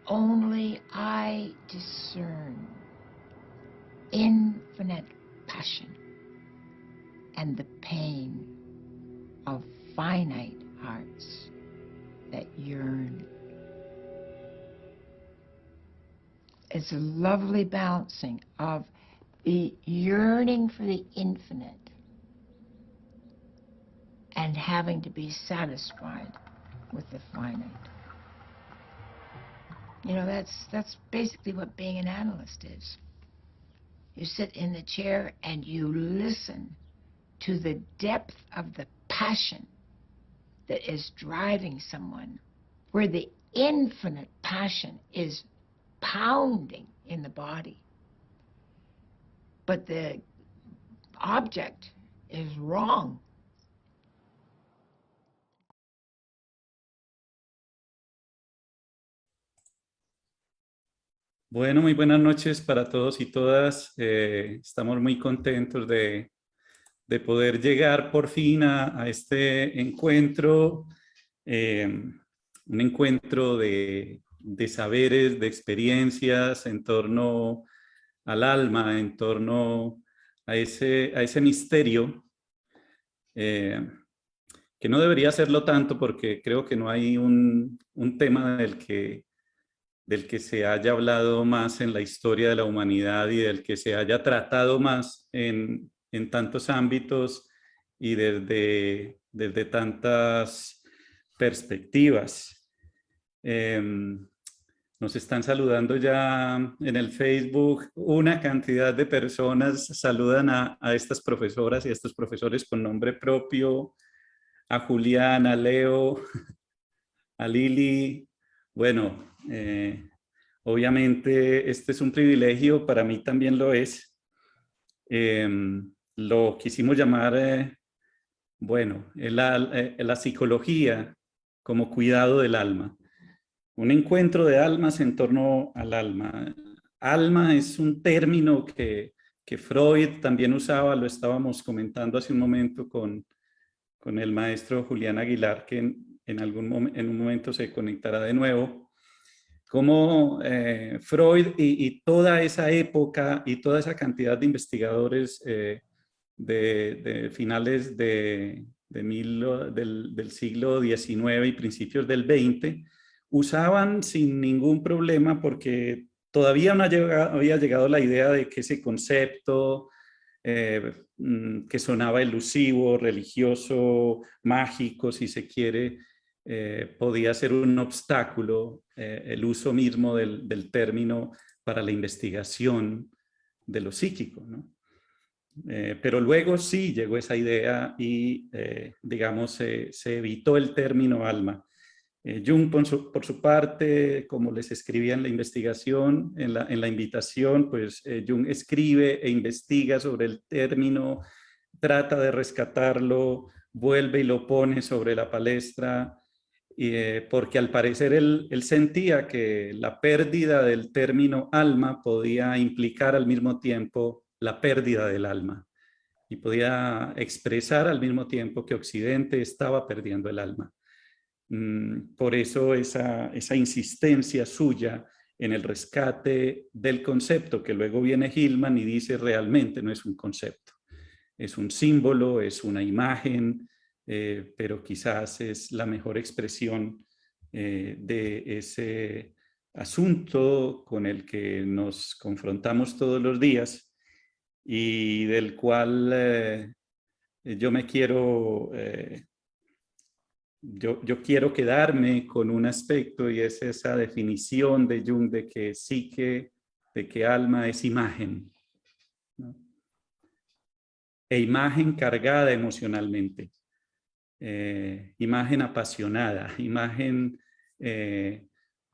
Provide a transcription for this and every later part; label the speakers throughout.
Speaker 1: only I discern infinite passion and the pain of finite hearts that yearn. It's a lovely balancing of the yearning for the infinite and having to be satisfied with the finite. You know, that's basically what being an analyst is. You sit in the chair and you listen to the depth of the passion that is driving someone, where the infinite passion is pounding in the body, but the object is wrong.
Speaker 2: Bueno, muy buenas noches para todos y todas. Estamos muy contentos de poder llegar por fin a este encuentro, un encuentro de saberes, de experiencias en torno al alma, en torno a ese misterio, que no debería serlo tanto porque creo que no hay un tema del que se haya hablado más en la historia de la humanidad y del que se haya tratado más en tantos ámbitos y desde tantas perspectivas. Nos están saludando ya en el Facebook una cantidad de personas, saludan a estas profesoras y a estos profesores con nombre propio, a Julián, a Leo, a Lili. Bueno, obviamente este es un privilegio, para mí también lo es. Lo quisimos llamar, bueno, la psicología como cuidado del alma. Un encuentro de almas en torno al alma. Alma es un término que Freud también usaba, lo estábamos comentando hace un momento con el maestro Julián Aguilar, que en un momento se conectará de nuevo. Como Freud y toda esa época y toda esa cantidad de investigadores de finales del siglo XIX y principios del XX usaban sin ningún problema, porque todavía no había llegado la idea de que ese concepto que sonaba elusivo, religioso, mágico, si se quiere, podía ser un obstáculo, el uso mismo del término para la investigación de lo psíquico, ¿no? Pero luego sí llegó esa idea y, digamos, se evitó el término alma. Jung, por su parte, como les escribía en la investigación, en la invitación, pues Jung escribe e investiga sobre el término, trata de rescatarlo, vuelve y lo pone sobre la palestra, porque al parecer él sentía que la pérdida del término alma podía implicar al mismo tiempo la pérdida del alma, y podía expresar al mismo tiempo que Occidente estaba perdiendo el alma. Por eso esa insistencia suya en el rescate del concepto, que luego viene Hillman y dice realmente no es un concepto, es un símbolo, es una imagen, pero quizás es la mejor expresión de ese asunto con el que nos confrontamos todos los días y del cual yo me quiero... Yo quiero quedarme con un aspecto, y es esa definición de Jung de que psique, de que alma es imagen, ¿no? E imagen cargada emocionalmente, imagen apasionada, imagen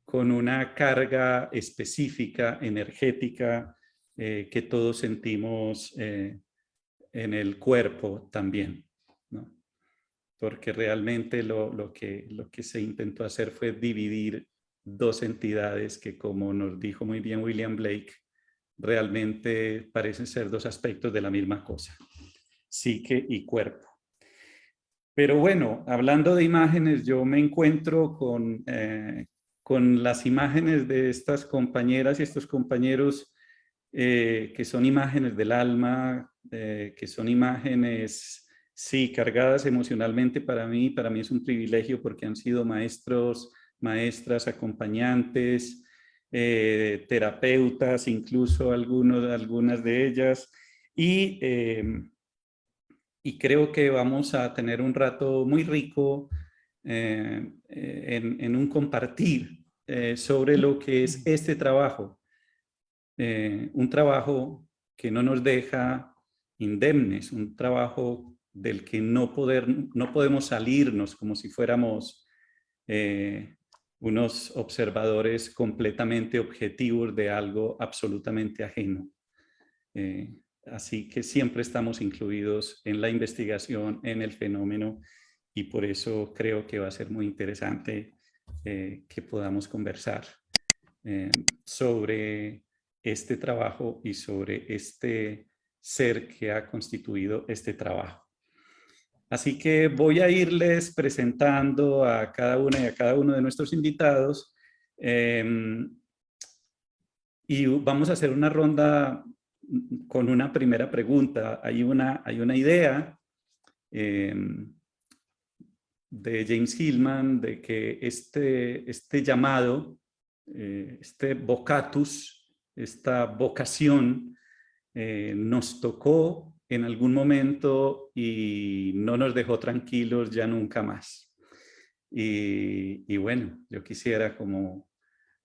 Speaker 2: con una carga específica, energética, que todos sentimos en el cuerpo también, ¿no? Porque realmente lo que se intentó hacer fue dividir dos entidades que, como nos dijo muy bien William Blake, realmente parecen ser dos aspectos de la misma cosa, psique y cuerpo. Pero bueno, hablando de imágenes, yo me encuentro con con las imágenes de estas compañeras y estos compañeros que son imágenes del alma, que son imágenes, sí, cargadas emocionalmente para mí es un privilegio porque han sido maestros, maestras, acompañantes, terapeutas, incluso algunas de ellas, y creo que vamos a tener un rato muy rico en un compartir sobre lo que es este trabajo. Un trabajo que no nos deja indemnes, un trabajo del que no podemos salirnos como si fuéramos unos observadores completamente objetivos de algo absolutamente ajeno. Así que siempre estamos incluidos en la investigación, en el fenómeno, y por eso creo que va a ser muy interesante que podamos conversar sobre este trabajo y sobre este ser que ha constituido este trabajo. Así que voy a irles presentando a cada una y a cada uno de nuestros invitados y vamos a hacer una ronda con una primera pregunta. Hay una idea de James Hillman de que este llamado, este vocatus, esta vocación, nos tocó en algún momento y no nos dejó tranquilos ya nunca más. Y bueno, yo quisiera como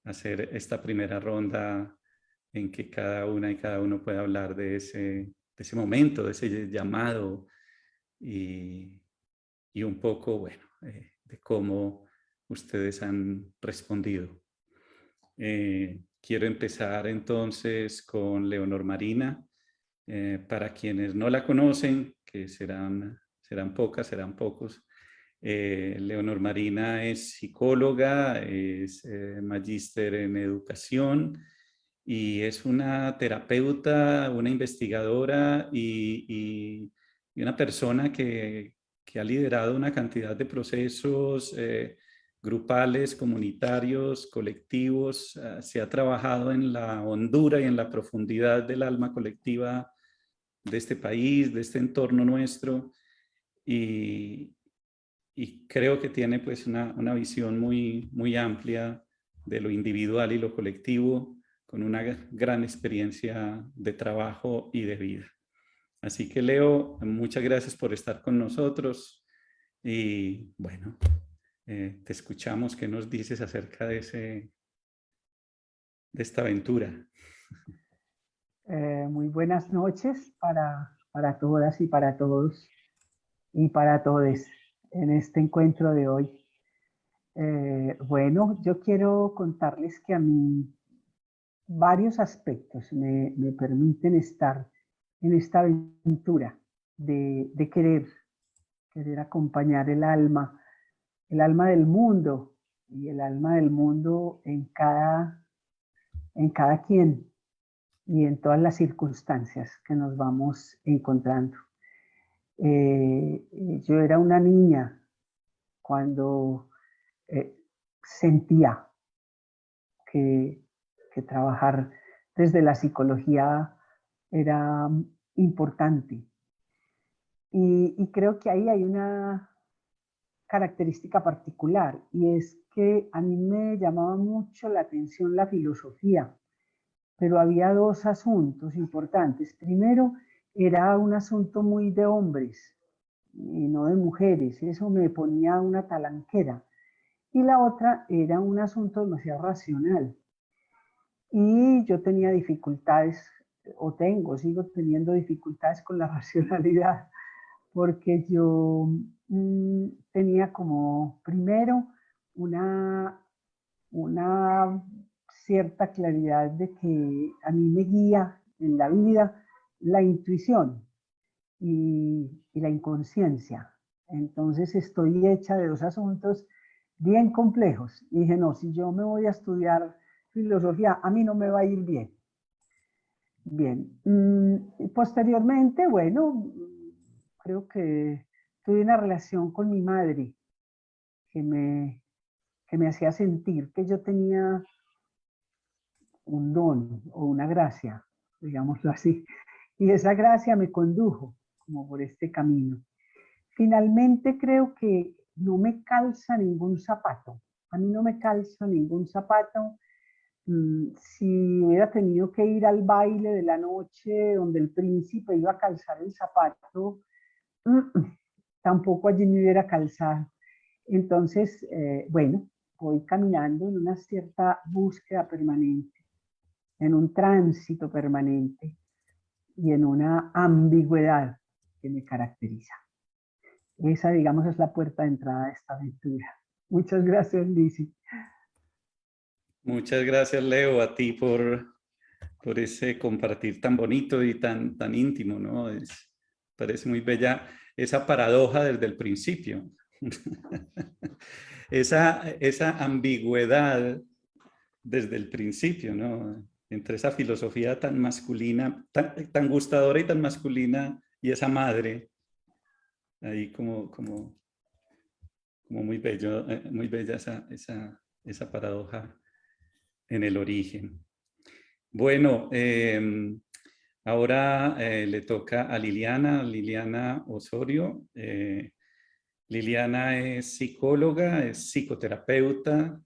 Speaker 2: hacer esta primera ronda en que cada una y cada uno pueda hablar de ese momento, de ese llamado y un poco, bueno, de cómo ustedes han respondido. Quiero empezar entonces con Leonor Marina. Para quienes no la conocen, que serán pocas, serán pocos, Leonor Marina es psicóloga, es magíster en educación y es una terapeuta, una investigadora y una persona que ha liderado una cantidad de procesos grupales, comunitarios, colectivos. Se ha trabajado en la hondura y en la profundidad del alma colectiva de este país, de este entorno nuestro, y creo que tiene pues una visión muy amplia de lo individual y lo colectivo, con una gran experiencia de trabajo y de vida. Así que Leo, muchas gracias por estar con nosotros y bueno, te escuchamos. ¿Qué nos dices acerca de esta aventura?
Speaker 3: Muy buenas noches para todas y para todos y para todes en este encuentro de hoy. Bueno, yo quiero contarles que a mí varios aspectos me permiten estar en esta aventura de querer acompañar el alma del mundo y el alma del mundo en cada quien y en todas las circunstancias que nos vamos encontrando. Yo era una niña cuando sentía que trabajar desde la psicología era importante. Y creo que ahí hay una característica particular, y es que a mí me llamaba mucho la atención la filosofía, pero había dos asuntos importantes. Primero, era un asunto muy de hombres y no de mujeres, eso me ponía una talanquera. Y la otra era un asunto demasiado racional. Y yo tenía dificultades, sigo teniendo dificultades con la racionalidad, porque yo tenía como, primero, una cierta claridad de que a mí me guía en la vida la intuición y la inconsciencia. Entonces estoy hecha de dos asuntos bien complejos. Y dije, no, si yo me voy a estudiar filosofía, a mí no me va a ir bien. Bien. Posteriormente, bueno, creo que tuve una relación con mi madre que me que me hacía sentir que yo tenía un don o una gracia, digámoslo así, y esa gracia me condujo como por este camino. Finalmente creo que no me calza ningún zapato, a mí no me calza ningún zapato. Si hubiera tenido que ir al baile de la noche donde el príncipe iba a calzar el zapato, tampoco allí me hubiera calzado. Entonces, bueno, voy caminando en una cierta búsqueda permanente, en un tránsito permanente y en una ambigüedad que me caracteriza. Esa, digamos, es la puerta de entrada de esta aventura. Muchas gracias, Lizzy.
Speaker 2: Muchas gracias, Leo, a ti por ese compartir tan bonito y tan íntimo, ¿no? Parece muy bella esa paradoja desde el principio. esa ambigüedad desde el principio, ¿no? Entre esa filosofía tan masculina, tan gustadora y tan masculina, y esa madre, ahí como muy bello, muy bella esa paradoja en el origen. Bueno, ahora le toca a Liliana Osorio. Liliana es psicóloga, es psicoterapeuta,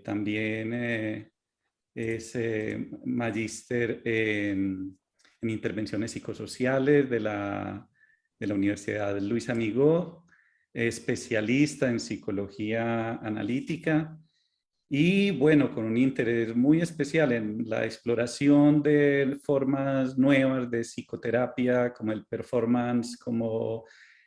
Speaker 2: también es magíster en intervenciones psicosociales de la Universidad Luis Amigó, especialista en psicología analítica y bueno, con un interés muy especial en la exploración de formas nuevas de psicoterapia, como el performance, como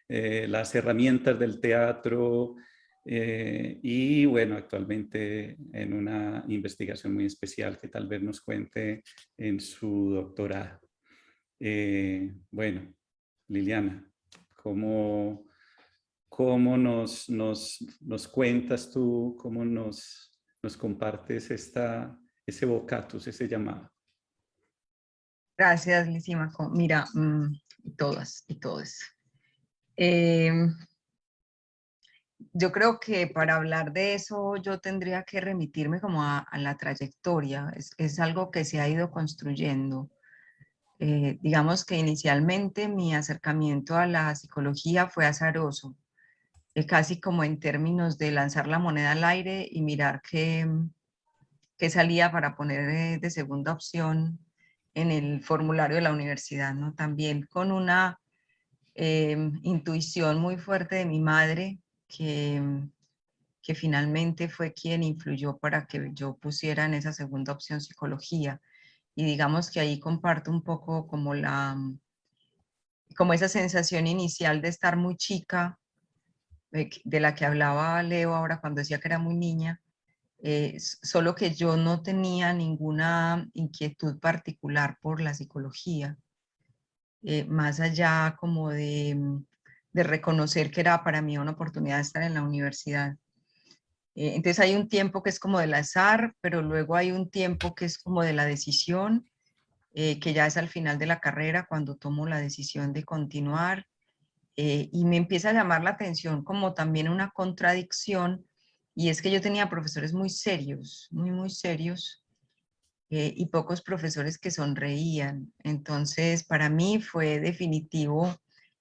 Speaker 2: las herramientas del teatro, y bueno, actualmente en una investigación muy especial que tal vez nos cuente en su doctorado. Bueno, Liliana, ¿cómo nos cuentas tú, cómo nos compartes ese vocatus, ese llamado?
Speaker 4: Gracias, Lisímaco. Mira, todas y todos. Yo creo que para hablar de eso yo tendría que remitirme como a la trayectoria. Es algo que se ha ido construyendo. Digamos que inicialmente mi acercamiento a la psicología fue azaroso, casi como en términos de lanzar la moneda al aire y mirar qué salía para poner de segunda opción en el formulario de la universidad, ¿no? También con una intuición muy fuerte de mi madre, que finalmente fue quien influyó para que yo pusiera en esa segunda opción psicología. Y digamos que ahí comparto un poco como esa sensación inicial de estar muy chica, de la que hablaba Leo ahora cuando decía que era muy niña, solo que yo no tenía ninguna inquietud particular por la psicología, más allá como de reconocer que era para mí una oportunidad de estar en la universidad. Entonces hay un tiempo que es como del azar, pero luego hay un tiempo que es como de la decisión, que ya es al final de la carrera cuando tomo la decisión de continuar, y me empieza a llamar la atención como también una contradicción, y es que yo tenía profesores muy serios, muy serios, y pocos profesores que sonreían. Entonces, para mí fue definitivo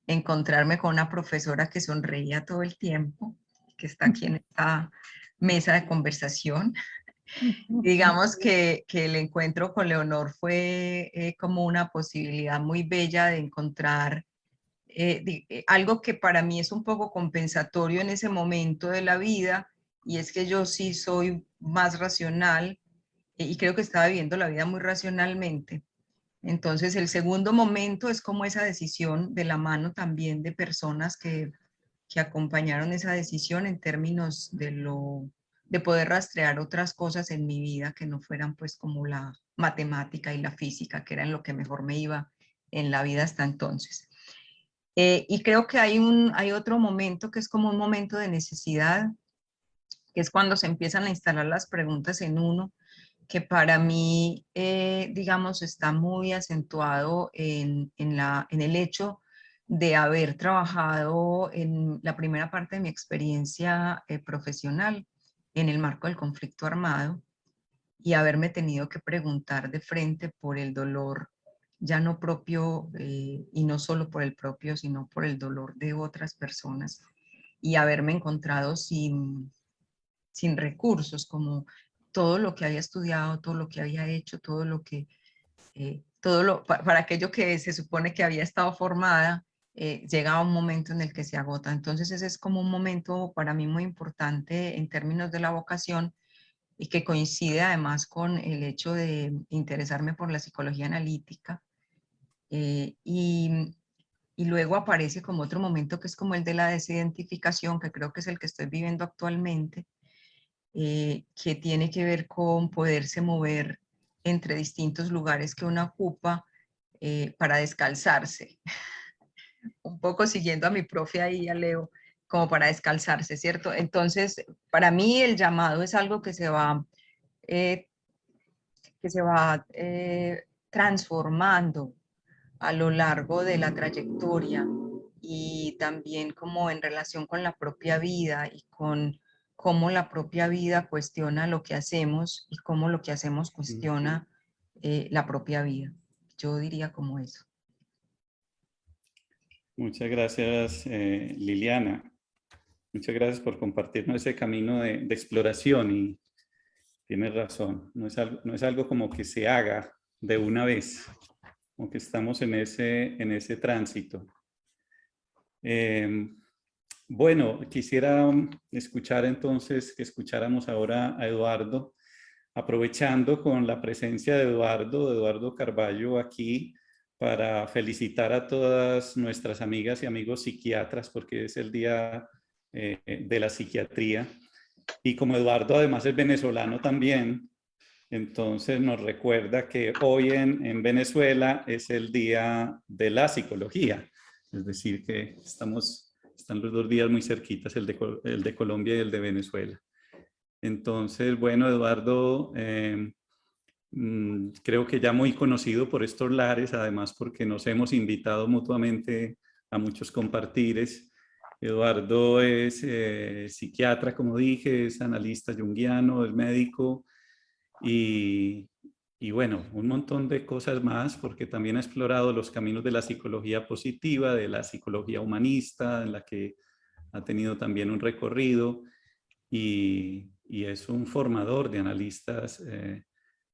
Speaker 4: encontrarme con una profesora que sonreía todo el tiempo, que está aquí en esta mesa de conversación. Digamos que el encuentro con Leonor fue como una posibilidad muy bella de encontrar algo que para mí es un poco compensatorio en ese momento de la vida, y es que yo sí soy más racional, y creo que estaba viviendo la vida muy racionalmente. Entonces el segundo momento es como esa decisión de la mano también de personas que acompañaron esa decisión en términos de poder rastrear otras cosas en mi vida que no fueran pues como la matemática y la física, que era en lo que mejor me iba en la vida hasta entonces. Y creo que hay otro momento que es como un momento de necesidad, que es cuando se empiezan a instalar las preguntas en uno, que para mí, digamos, está muy acentuado en el hecho de haber trabajado en la primera parte de mi experiencia profesional en el marco del conflicto armado y haberme tenido que preguntar de frente por el dolor ya no propio, y no solo por el propio, sino por el dolor de otras personas, y haberme encontrado sin recursos, como todo lo que había estudiado, todo lo que había hecho, todo lo que, para aquello que se supone que había estado formada, llega un momento en el que se agota. Entonces ese es como un momento para mí muy importante en términos de la vocación, y que coincide además con el hecho de interesarme por la psicología analítica. Y luego aparece como otro momento que es como el de la desidentificación, que creo que es el que estoy viviendo actualmente, que tiene que ver con poderse mover entre distintos lugares que uno ocupa, para descalzarse. Un poco siguiendo a mi profe ahí, a Leo, como para descalzarse, ¿cierto? Entonces, para mí el llamado es algo eh, que se va transformando a lo largo de la trayectoria, y también como en relación con la propia vida y con cómo la propia vida cuestiona lo que hacemos y cómo lo que hacemos cuestiona la propia vida. Yo diría como eso.
Speaker 2: Muchas gracias, Liliana. Muchas gracias por compartirnos ese camino de exploración, y tienes razón, no es algo como que se haga de una vez, como que estamos en ese tránsito. Bueno, quisiera escuchar entonces, que escucháramos ahora a Eduardo, aprovechando con la presencia de Eduardo Carballo aquí, para felicitar a todas nuestras amigas y amigos psiquiatras, porque es el Día de la Psiquiatría. Y como Eduardo además es venezolano también, entonces nos recuerda que hoy en Venezuela es el Día de la Psicología. Es decir, que están los dos días muy cerquitas, el de Colombia y el de Venezuela. Entonces, bueno, Eduardo, creo que ya muy conocido por estos lares, además porque nos hemos invitado mutuamente a muchos compartires. Eduardo es psiquiatra, como dije, es analista junguiano, es médico, y, y bueno, un montón de cosas más, porque también ha explorado los caminos de la psicología positiva, de la psicología humanista, en la que ha tenido también un recorrido, y es un formador de analistas,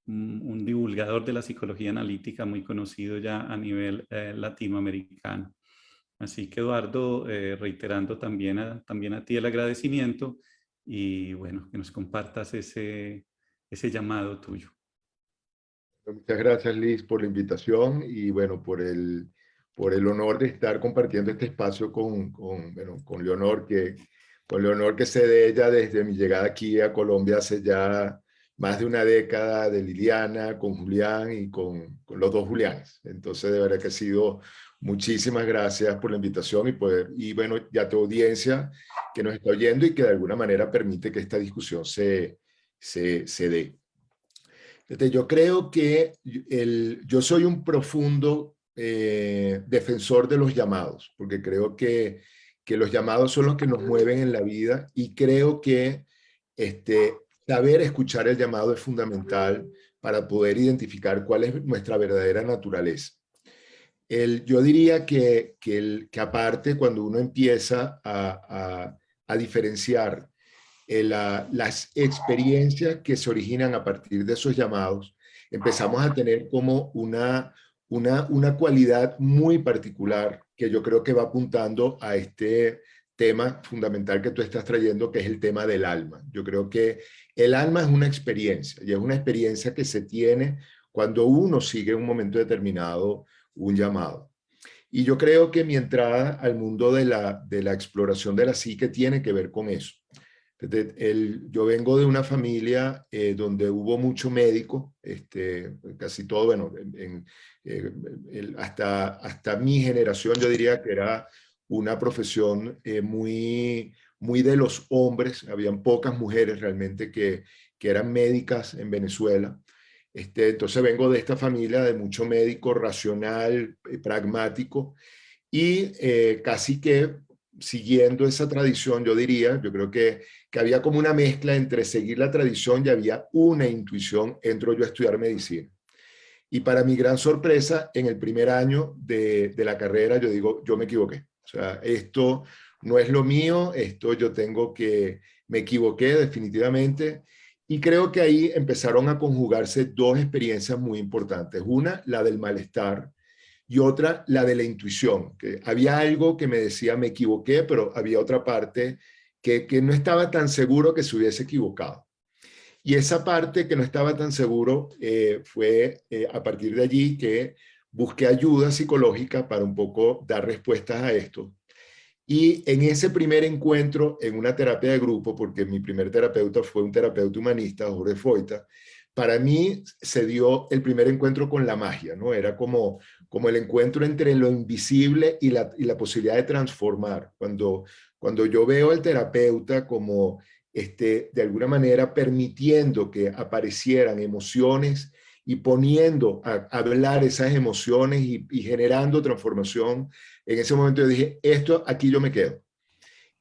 Speaker 2: un divulgador de la psicología analítica muy conocido ya a nivel latinoamericano. Así que, Eduardo, reiterando también a ti el agradecimiento, y bueno, que nos compartas ese llamado tuyo.
Speaker 5: Muchas gracias, Liz, por la invitación y bueno, por el honor de estar compartiendo este espacio con Leonor, que sé de ella desde mi llegada aquí a Colombia hace ya más de una década, de Liliana, con Julián y con los dos Julianes. Entonces, de verdad que ha sido, muchísimas gracias por la invitación y bueno, ya tu audiencia que nos está oyendo y que de alguna manera permite que esta discusión se dé. Yo creo que yo soy un profundo defensor de los llamados, porque creo que los llamados son los que nos mueven en la vida, y creo que saber escuchar el llamado es fundamental para poder identificar cuál es nuestra verdadera naturaleza. Yo diría que aparte, cuando uno empieza a diferenciar las experiencias que se originan a partir de esos llamados, empezamos a tener como una cualidad muy particular que yo creo que va apuntando a este tema fundamental que tú estás trayendo, que es el tema del alma. Yo creo que el alma es una experiencia, y es una experiencia que se tiene cuando uno sigue en un momento determinado un llamado. Y yo creo que mi entrada al mundo de la exploración de la psique tiene que ver con eso. Yo vengo de una familia donde hubo mucho médico, casi todo, bueno, hasta mi generación yo diría que era una profesión muy de los hombres, habían pocas mujeres realmente que eran médicas en Venezuela. Entonces vengo de esta familia de mucho médico racional, pragmático, y casi que siguiendo esa tradición, yo diría, yo creo que había como una mezcla entre seguir la tradición y había una intuición, entro yo a estudiar medicina. Y para mi gran sorpresa, en el primer año de la carrera, yo digo, yo me equivoqué. O sea, esto no es lo mío, esto yo tengo que, me equivoqué definitivamente. Y creo que ahí empezaron a conjugarse dos experiencias muy importantes. Una, la del malestar, y otra, la de la intuición, que había algo que me decía, me equivoqué, pero había otra parte que no estaba tan seguro que se hubiese equivocado. Y esa parte que no estaba tan seguro fue a partir de allí que busqué ayuda psicológica para un poco dar respuestas a esto. Y en ese primer encuentro, en una terapia de grupo, porque mi primer terapeuta fue un terapeuta humanista, Jorge Foita, para mí se dio el primer encuentro con la magia, ¿no? Era como el encuentro entre lo invisible y la posibilidad de transformar. Cuando yo veo al terapeuta como, de alguna manera, permitiendo que aparecieran emociones y poniendo a hablar esas emociones y generando transformación, en ese momento yo dije, esto aquí yo me quedo.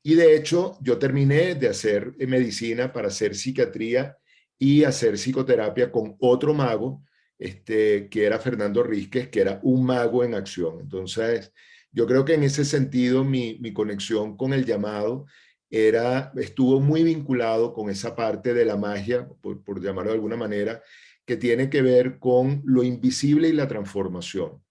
Speaker 5: Y de hecho, yo terminé de hacer medicina para hacer psiquiatría y hacer psicoterapia con otro mago, que era Fernando Rísquez, que era un mago en acción. Entonces, yo creo que en ese sentido mi conexión con el llamado estuvo muy vinculado con esa parte de la magia, por llamarlo de alguna manera, que tiene que ver con lo invisible y la transformación.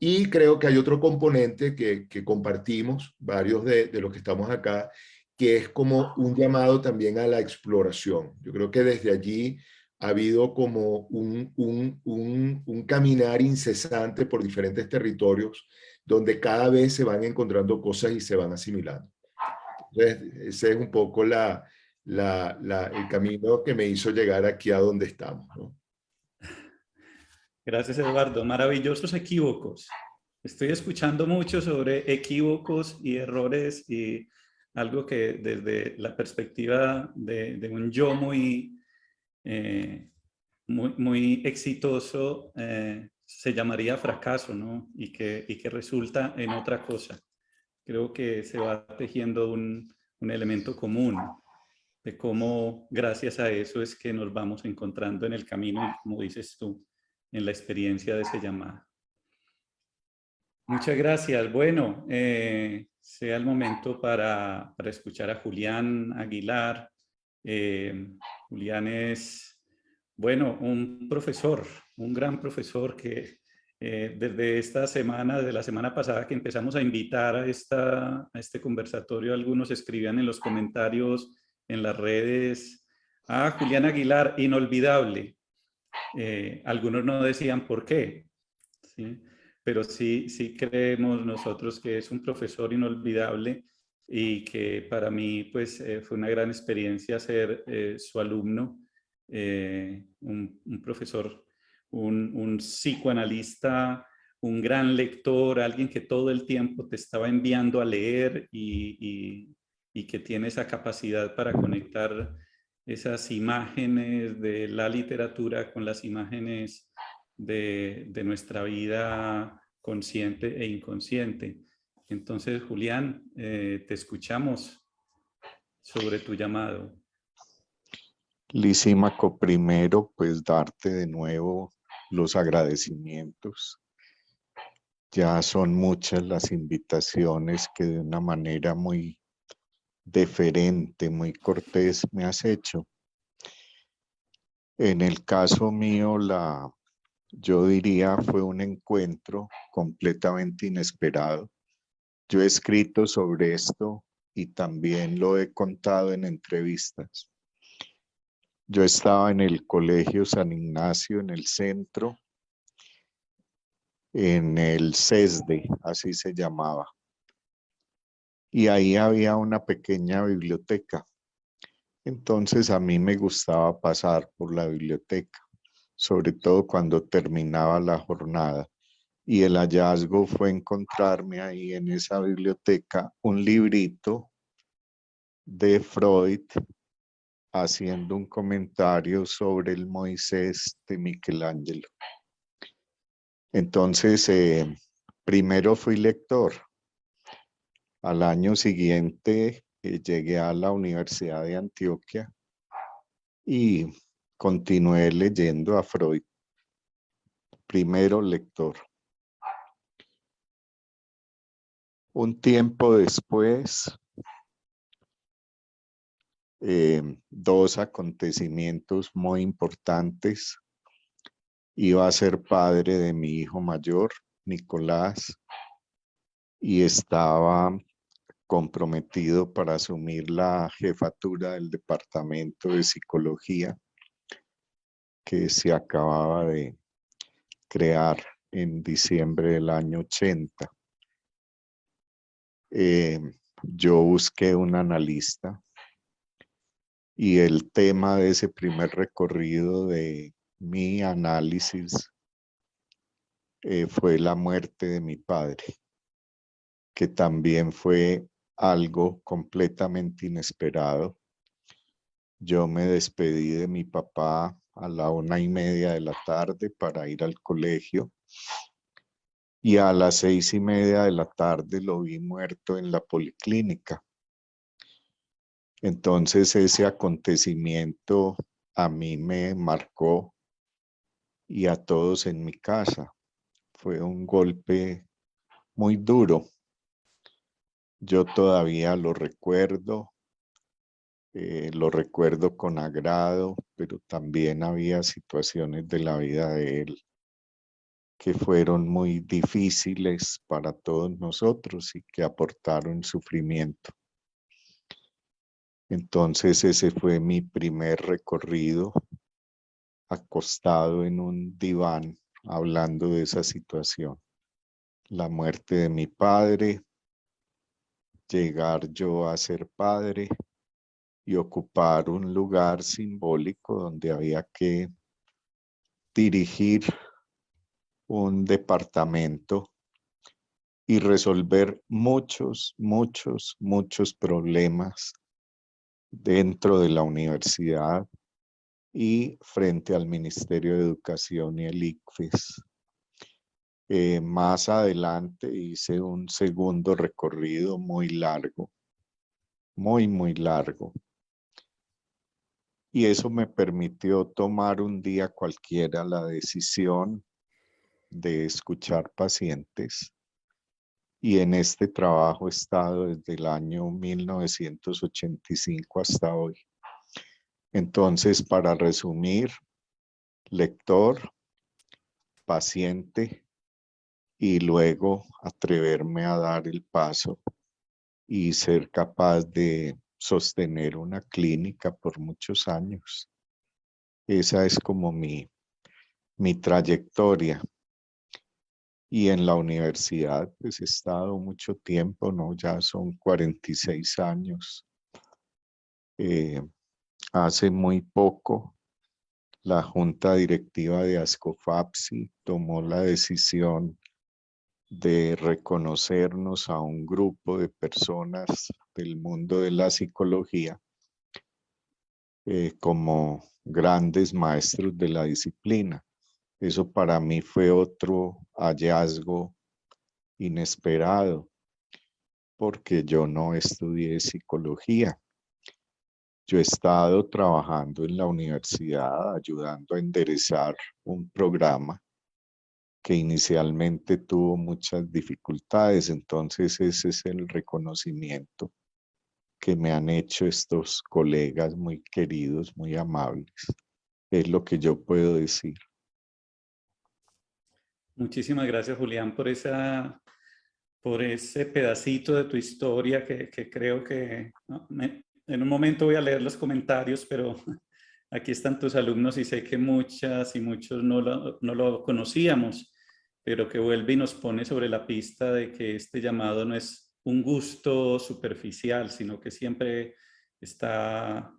Speaker 5: Y creo que hay otro componente que compartimos, varios de los que estamos acá, que es como un llamado también a la exploración. Yo creo que desde allí ha habido como un caminar incesante por diferentes territorios, donde cada vez se van encontrando cosas y se van asimilando. Entonces, ese es un poco el camino que me hizo llegar aquí a donde estamos, ¿no?
Speaker 2: Gracias, Eduardo. Maravillosos equívocos. Estoy escuchando mucho sobre equívocos y errores y algo que desde la perspectiva de un yo muy exitoso se llamaría fracaso, ¿no? Y que resulta en otra cosa. Creo que se va tejiendo un elemento común de cómo gracias a eso es que nos vamos encontrando en el camino y, como dices tú, en la experiencia de ese llamado. Muchas gracias. Bueno, sea el momento para escuchar a Julián Aguilar. Julián es, bueno, un profesor, un gran profesor que desde esta semana, desde la semana pasada que empezamos a invitar a este conversatorio, algunos escribían en los comentarios en las redes, Julián Aguilar, inolvidable. Algunos no decían por qué, ¿sí? Pero sí creemos nosotros que es un profesor inolvidable y que para mí pues fue una gran experiencia ser su alumno, un profesor, un psicoanalista, un gran lector, alguien que todo el tiempo te estaba enviando a leer y que tiene esa capacidad para conectar esas imágenes de la literatura con las imágenes de nuestra vida consciente e inconsciente. Entonces, Julián, te escuchamos sobre tu llamado.
Speaker 6: Lisímaco, primero, pues darte de nuevo los agradecimientos. Ya son muchas las invitaciones que de una manera muy deferente, muy cortés me has hecho. En el caso mío, yo diría fue un encuentro completamente inesperado. Yo he escrito sobre esto y también lo he contado en entrevistas. Yo estaba en el Colegio San Ignacio, en el centro, en el CESDE, así se llamaba. Y ahí había una pequeña biblioteca. Entonces a mí me gustaba pasar por la biblioteca, sobre todo cuando terminaba la jornada. Y el hallazgo fue encontrarme ahí en esa biblioteca un librito de Freud haciendo un comentario sobre el Moisés de Michelangelo. Entonces, primero fui lector Al año siguiente llegué a la Universidad de Antioquia y continué leyendo a Freud. Primero lector. Un tiempo después, dos acontecimientos muy importantes. Iba a ser padre de mi hijo mayor, Nicolás, y estaba comprometido para asumir la jefatura del departamento de psicología que se acababa de crear en diciembre del año 80. Yo busqué un analista y el tema de ese primer recorrido de mi análisis fue la muerte de mi padre, que también fue algo completamente inesperado. Yo me despedí de mi papá a la 1:30 de la tarde para ir al colegio y a las 6:30 de la tarde lo vi muerto en la policlínica. Entonces ese acontecimiento a mí me marcó y a todos en mi casa. Fue un golpe muy duro. Yo todavía lo recuerdo con agrado, pero también había situaciones de la vida de él que fueron muy difíciles para todos nosotros y que aportaron sufrimiento. Entonces ese fue mi primer recorrido acostado en un diván hablando de esa situación. La muerte de mi padre, llegar yo a ser padre y ocupar un lugar simbólico donde había que dirigir un departamento y resolver muchos problemas dentro de la universidad y frente al Ministerio de Educación y el ICFES. Más adelante hice un segundo recorrido muy largo, muy largo. Y eso me permitió tomar un día cualquiera la decisión de escuchar pacientes. Y en este trabajo he estado desde el año 1985 hasta hoy. Entonces, para resumir, lector, paciente y luego atreverme a dar el paso y ser capaz de sostener una clínica por muchos años. Esa es como mi trayectoria. Y en la universidad pues he estado mucho tiempo, ¿no? Ya son 46 años. Hace muy poco la junta directiva de Ascofapsi tomó la decisión de reconocernos a un grupo de personas del mundo de la psicología como grandes maestros de la disciplina. Eso para mí fue otro hallazgo inesperado, porque yo no estudié psicología. Yo he estado trabajando en la universidad ayudando a enderezar un programa que inicialmente tuvo muchas dificultades, entonces ese es el reconocimiento que me han hecho estos colegas muy queridos, muy amables. Es lo que yo puedo decir.
Speaker 2: Muchísimas gracias, Julián, por ese pedacito de tu historia que creo que ¿no? En un momento voy a leer los comentarios, pero aquí están tus alumnos y sé que muchas y muchos no lo conocíamos, pero que vuelve y nos pone sobre la pista de que este llamado no es un gusto superficial, sino que siempre está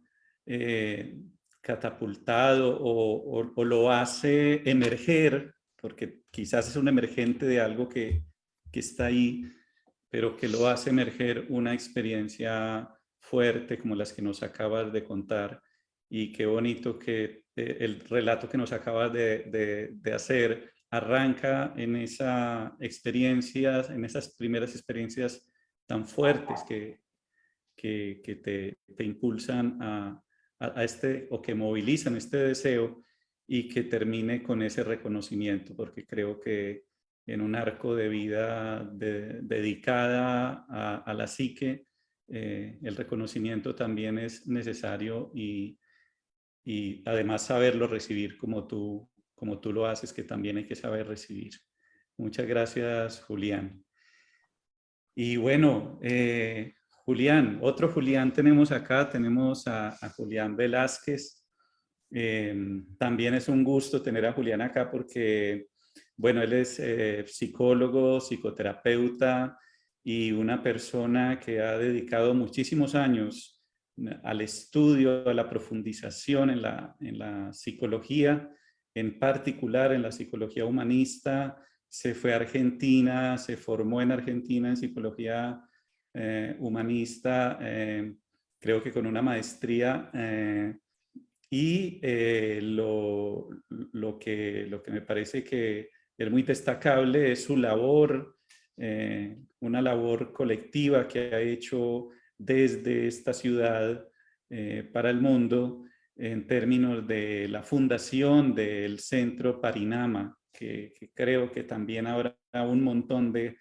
Speaker 2: catapultado o lo hace emerger, porque quizás es un emergente de algo que está ahí, pero que lo hace emerger una experiencia fuerte como las que nos acabas de contar. Y qué bonito que el relato que nos acabas de hacer arranca en esas primeras experiencias tan fuertes que te impulsan a este, o que movilizan este deseo, y que termine con ese reconocimiento, porque creo que en un arco de vida dedicada a la psique, el reconocimiento también es necesario, y además saberlo recibir como tú lo haces, que también hay que saber recibir. Muchas gracias, Julián. Y bueno, Julián, otro Julián tenemos acá, tenemos a Julián Velázquez. También es un gusto tener a Julián acá porque, bueno, él es psicólogo, psicoterapeuta y una persona que ha dedicado muchísimos años al estudio, a la profundización en la psicología, en particular en la psicología humanista. Se fue a Argentina, se formó en Argentina en psicología humanista, creo que con una maestría, y lo que me parece que es muy destacable es su labor, una labor colectiva que ha hecho desde esta ciudad para el mundo, en términos de la fundación del Centro Parinama, que creo que también habrá un montón de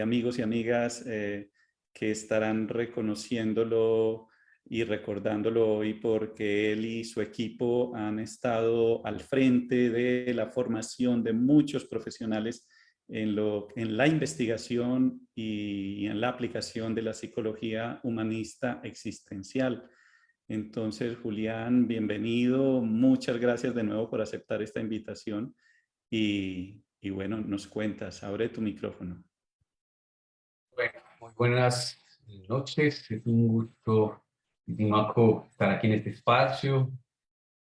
Speaker 2: amigos y amigas que estarán reconociéndolo y recordándolo hoy, porque él y su equipo han estado al frente de la formación de muchos profesionales en la investigación y en la aplicación de la psicología humanista existencial. Entonces, Julián, bienvenido. Muchas gracias de nuevo por aceptar esta invitación. Y bueno, nos cuentas. Abre tu micrófono.
Speaker 7: Bueno, muy buenas noches. Es un gusto, Maco, estar aquí en este espacio.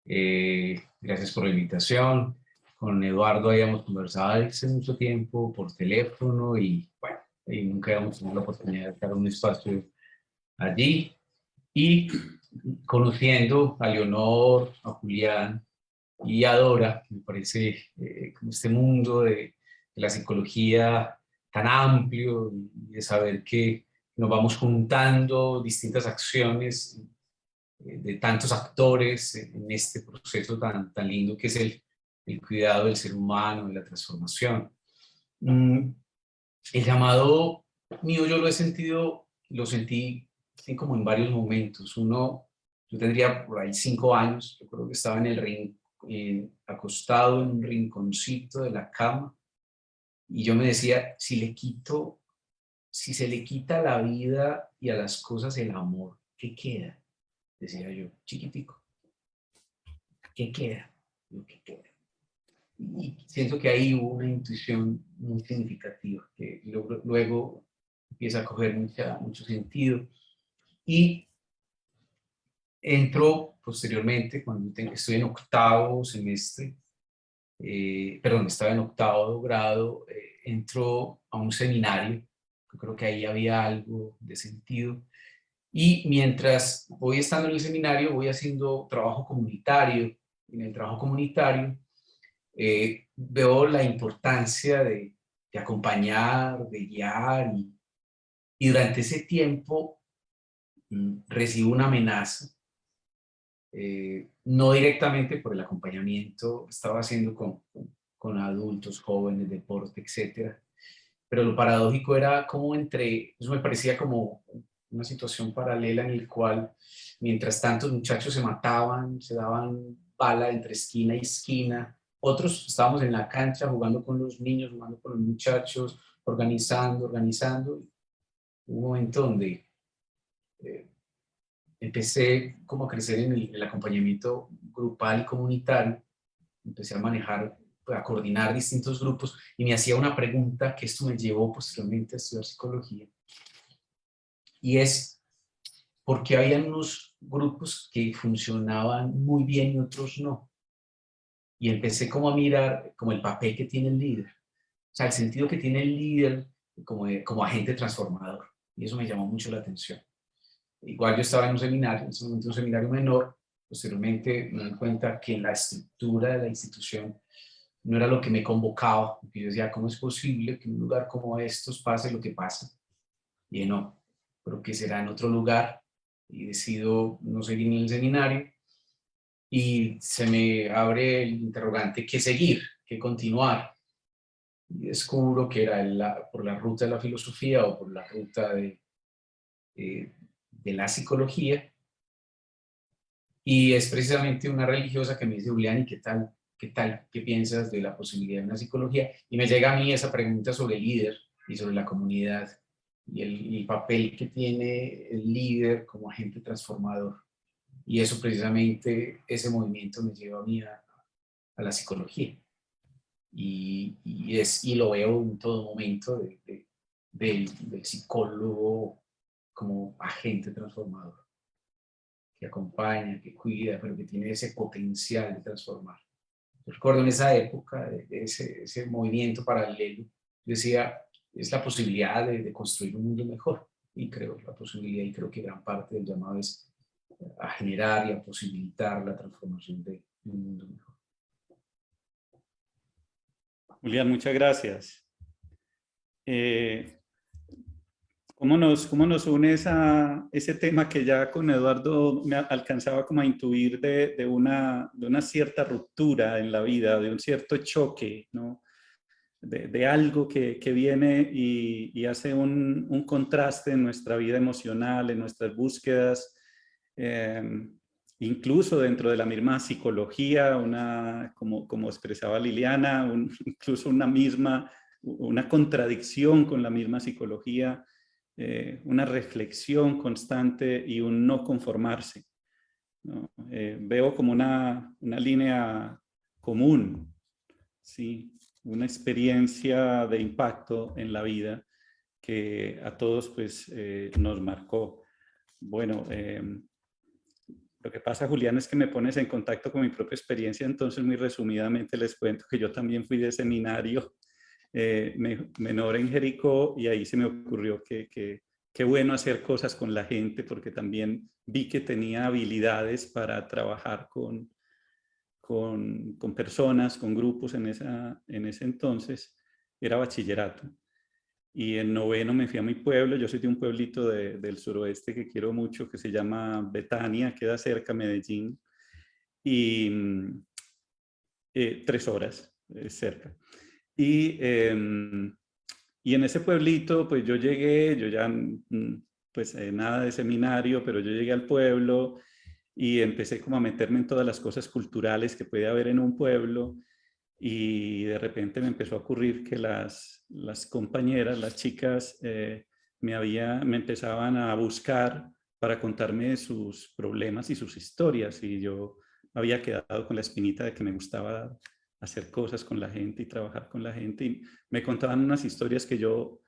Speaker 7: Gracias por la invitación. Con Eduardo habíamos conversado hace mucho tiempo por teléfono y bueno, y nunca habíamos tenido la oportunidad de estar en un espacio allí. Y conociendo a Leonor, a Julián y a Dora, me parece como este mundo de la psicología tan amplio, y de saber que nos vamos juntando distintas acciones de tantos actores en este proceso tan lindo que es el cuidado del ser humano, de la transformación. El llamado mío yo lo sentí como en varios momentos. Yo tendría por ahí 5 años, yo creo que estaba acostado en un rinconcito de la cama, y yo me decía, si se le quita a la vida y a las cosas el amor, ¿qué queda? Decía yo, chiquitico, ¿qué queda? ¿Qué queda? Y siento que ahí hubo una intuición muy significativa, que luego empieza a coger mucho sentido. Y entró posteriormente, cuando estoy en octavo semestre, estaba en octavo grado, entró a un seminario, yo creo que ahí había algo de sentido. Y mientras voy estando en el seminario, voy haciendo trabajo comunitario. En el trabajo comunitario veo la importancia de acompañar, de guiar, y durante ese tiempo recibo una amenaza, no directamente por el acompañamiento que estaba haciendo con adultos, jóvenes, deporte, etcétera, pero lo paradójico era como eso me parecía como una situación paralela en la cual, mientras tantos muchachos se mataban, se daban bala entre esquina y esquina, otros estábamos en la cancha jugando con los niños, jugando con los muchachos, organizando. Hubo un momento donde empecé como a crecer en el acompañamiento grupal y comunitario, empecé a manejar, a coordinar distintos grupos, y me hacía una pregunta que esto me llevó posteriormente a estudiar psicología, y es, ¿por qué había unos grupos que funcionaban muy bien y otros no? Y empecé como a mirar como el papel que tiene el líder, o sea, el sentido que tiene el líder como agente transformador, y eso me llamó mucho la atención. Igual yo estaba en un seminario, en ese momento un seminario menor, posteriormente me di cuenta que la estructura de la institución no era lo que me convocaba, porque yo decía, ¿cómo es posible que en un lugar como estos pase lo que pasa? Y no, creo que será en otro lugar, y decido no seguir en el seminario, y se me abre el interrogante, ¿qué seguir? ¿Qué continuar? Y descubro que era por la ruta de la filosofía o por la ruta de la psicología, y es precisamente una religiosa que me dice, Julián, ¿y qué tal? ¿Qué tal? ¿Qué piensas de la posibilidad de una psicología? Y me llega a mí esa pregunta sobre el líder y sobre la comunidad y el papel que tiene el líder como agente transformador. Y eso precisamente, ese movimiento me lleva a mí a la psicología. Y lo veo en todo momento del psicólogo como agente transformador, que acompaña, que cuida, pero que tiene ese potencial de transformar. Yo recuerdo en esa época, de ese movimiento paralelo, yo decía, es la posibilidad de construir un mundo mejor. Y creo la posibilidad, y creo que gran parte del llamado es a generar y a posibilitar la transformación de un mundo mejor.
Speaker 2: Julián, muchas gracias. ¿Cómo nos une ese tema que ya con Eduardo me alcanzaba como a intuir de una cierta ruptura en la vida, de un cierto choque, ¿no? De algo que viene y hace un contraste en nuestra vida emocional, en nuestras búsquedas, incluso dentro de la misma psicología, como expresaba Liliana, incluso una contradicción con la misma psicología, una reflexión constante y un no conformarse, ¿no? Veo como una línea común, ¿sí? Una experiencia de impacto en la vida que a todos pues nos marcó. Bueno, lo que pasa, Julián, es que me pones en contacto con mi propia experiencia, entonces muy resumidamente les cuento que yo también fui de seminario menor en Jericó, y ahí se me ocurrió que qué bueno hacer cosas con la gente, porque también vi que tenía habilidades para trabajar con personas, con grupos en ese entonces. Era bachillerato. Y en noveno me fui a mi pueblo. Yo soy de un pueblito del suroeste que quiero mucho, que se llama Betania, queda cerca de Medellín. Y 3 horas cerca. Y en ese pueblito, pues yo llegué, yo ya, pues nada de seminario, pero yo llegué al pueblo y empecé como a meterme en todas las cosas culturales que puede haber en un pueblo, y de repente me empezó a ocurrir que las compañeras, las chicas, me empezaban a buscar para contarme sus problemas y sus historias, y yo había quedado con la espinita de que me gustaba hacer cosas con la gente y trabajar con la gente, y me contaban unas historias que yo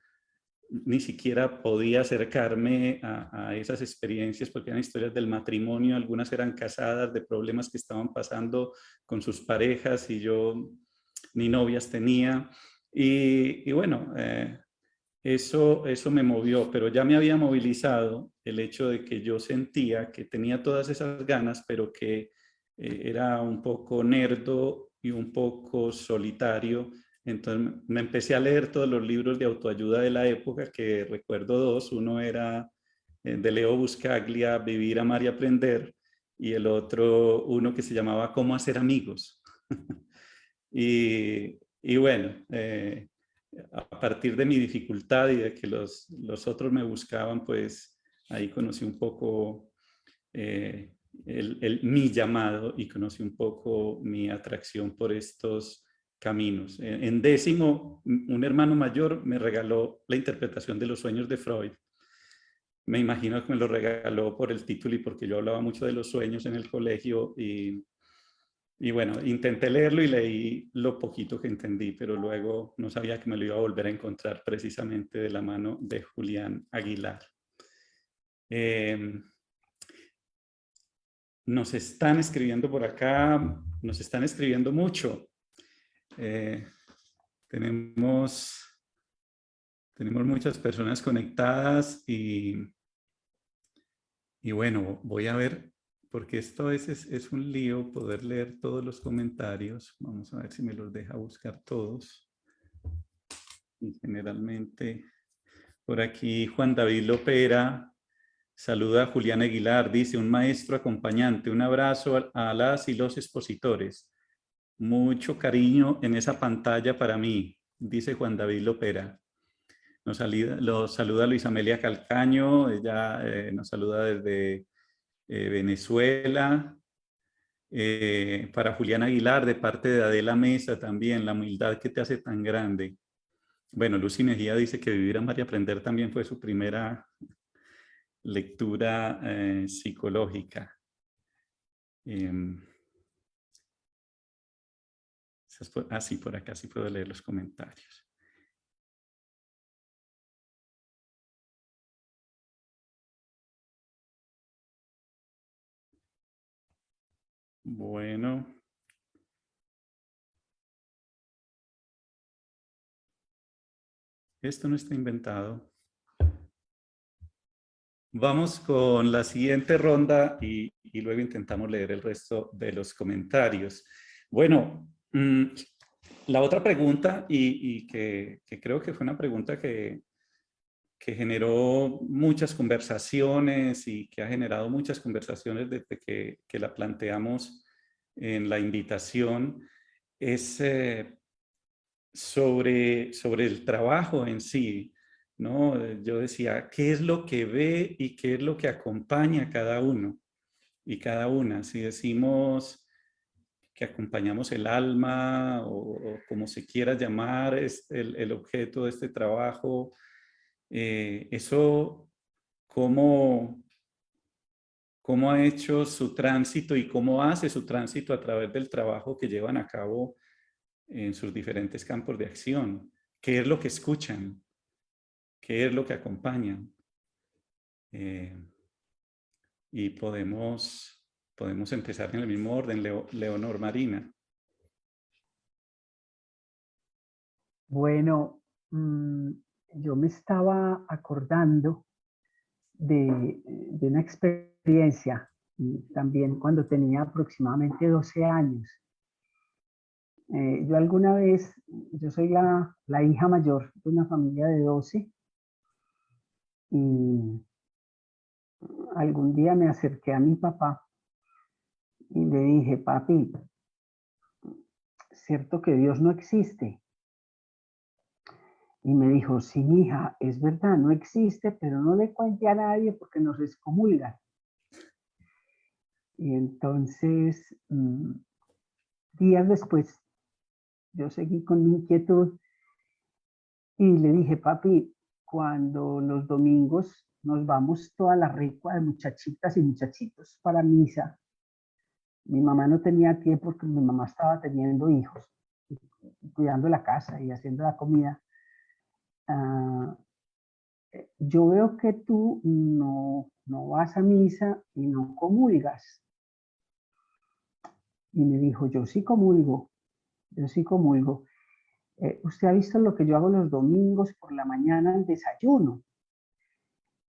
Speaker 2: ni siquiera podía acercarme a esas experiencias, porque eran historias del matrimonio, algunas eran casadas, de problemas que estaban pasando con sus parejas, y yo ni novias tenía. Y bueno, eso me movió, pero ya me había movilizado el hecho de que yo sentía que tenía todas esas ganas, pero que era un poco nerdo y un poco solitario. Entonces me empecé a leer todos los libros de autoayuda de la época, que recuerdo 2. Uno era de Leo Buscaglia, Vivir, Amar y Aprender, y el otro, uno que se llamaba Cómo hacer amigos. y bueno, a partir de mi dificultad y de que los otros me buscaban, pues ahí conocí un poco mi llamado, y conocí un poco mi atracción por estos caminos. En décimo, un hermano mayor me regaló la interpretación de los sueños de Freud. Me imagino que me lo regaló por el título y porque yo hablaba mucho de los sueños en el colegio, y bueno, intenté leerlo y leí lo poquito que entendí, pero luego no sabía que me lo iba a volver a encontrar precisamente de la mano de Julián Aguilar. Nos están escribiendo por acá, nos están escribiendo mucho. Tenemos muchas personas conectadas, y bueno, voy a ver, porque esto a veces es un lío poder leer todos los comentarios. Vamos a ver si me los deja buscar todos. Y generalmente, Por aquí Juan David Lopera saluda a Julián Aguilar, dice: un maestro acompañante, un abrazo a las y los expositores. Mucho cariño en esa pantalla para mí, dice Juan David Lopera. Los saluda Luisa Amelia Calcaño, ella nos saluda desde Venezuela. Para Julián Aguilar, de parte de Adela Mesa también, la humildad que te hace tan grande. Bueno, Lucy Mejía dice que Vivir, Amar y Aprender también fue su primera lectura psicológica. Sí, por acá sí puedo leer los comentarios. Bueno. Esto no está inventado. Vamos con la siguiente ronda y luego intentamos leer el resto de los comentarios. Bueno, la otra pregunta, y que creo que fue una pregunta que generó muchas conversaciones y que ha generado muchas conversaciones desde que la planteamos en la invitación, es sobre el trabajo en sí, ¿no? Yo decía, ¿qué es lo que ve y qué es lo que acompaña a cada uno y cada una? Si decimos que acompañamos el alma o como se quiera llamar el objeto de este trabajo, eso, ¿cómo ha hecho su tránsito y cómo hace su tránsito a través del trabajo que llevan a cabo en sus diferentes campos de acción? ¿Qué es lo que escuchan? ¿Qué es lo que acompañan? Y podemos empezar en el mismo orden. Leonor Marina.
Speaker 3: Bueno, yo me estaba acordando de una experiencia también cuando tenía aproximadamente 12 años. Yo alguna vez, yo soy la hija mayor de una familia de 12 y algún día me acerqué a mi papá y le dije: papi, ¿cierto que Dios no existe? Y me dijo: sí, hija, es verdad, no existe, pero no le cuente a nadie porque nos excomulgan. Y entonces, días después, yo seguí con mi inquietud y le dije: papi, cuando los domingos nos vamos toda la recua de muchachitas y muchachitos para misa, mi mamá no tenía tiempo porque mi mamá estaba teniendo hijos, cuidando la casa y haciendo la comida. Yo veo que tú no vas a misa y no comulgas. Y me dijo: yo sí comulgo, yo sí comulgo. Usted ha visto lo que yo hago los domingos por la mañana al desayuno.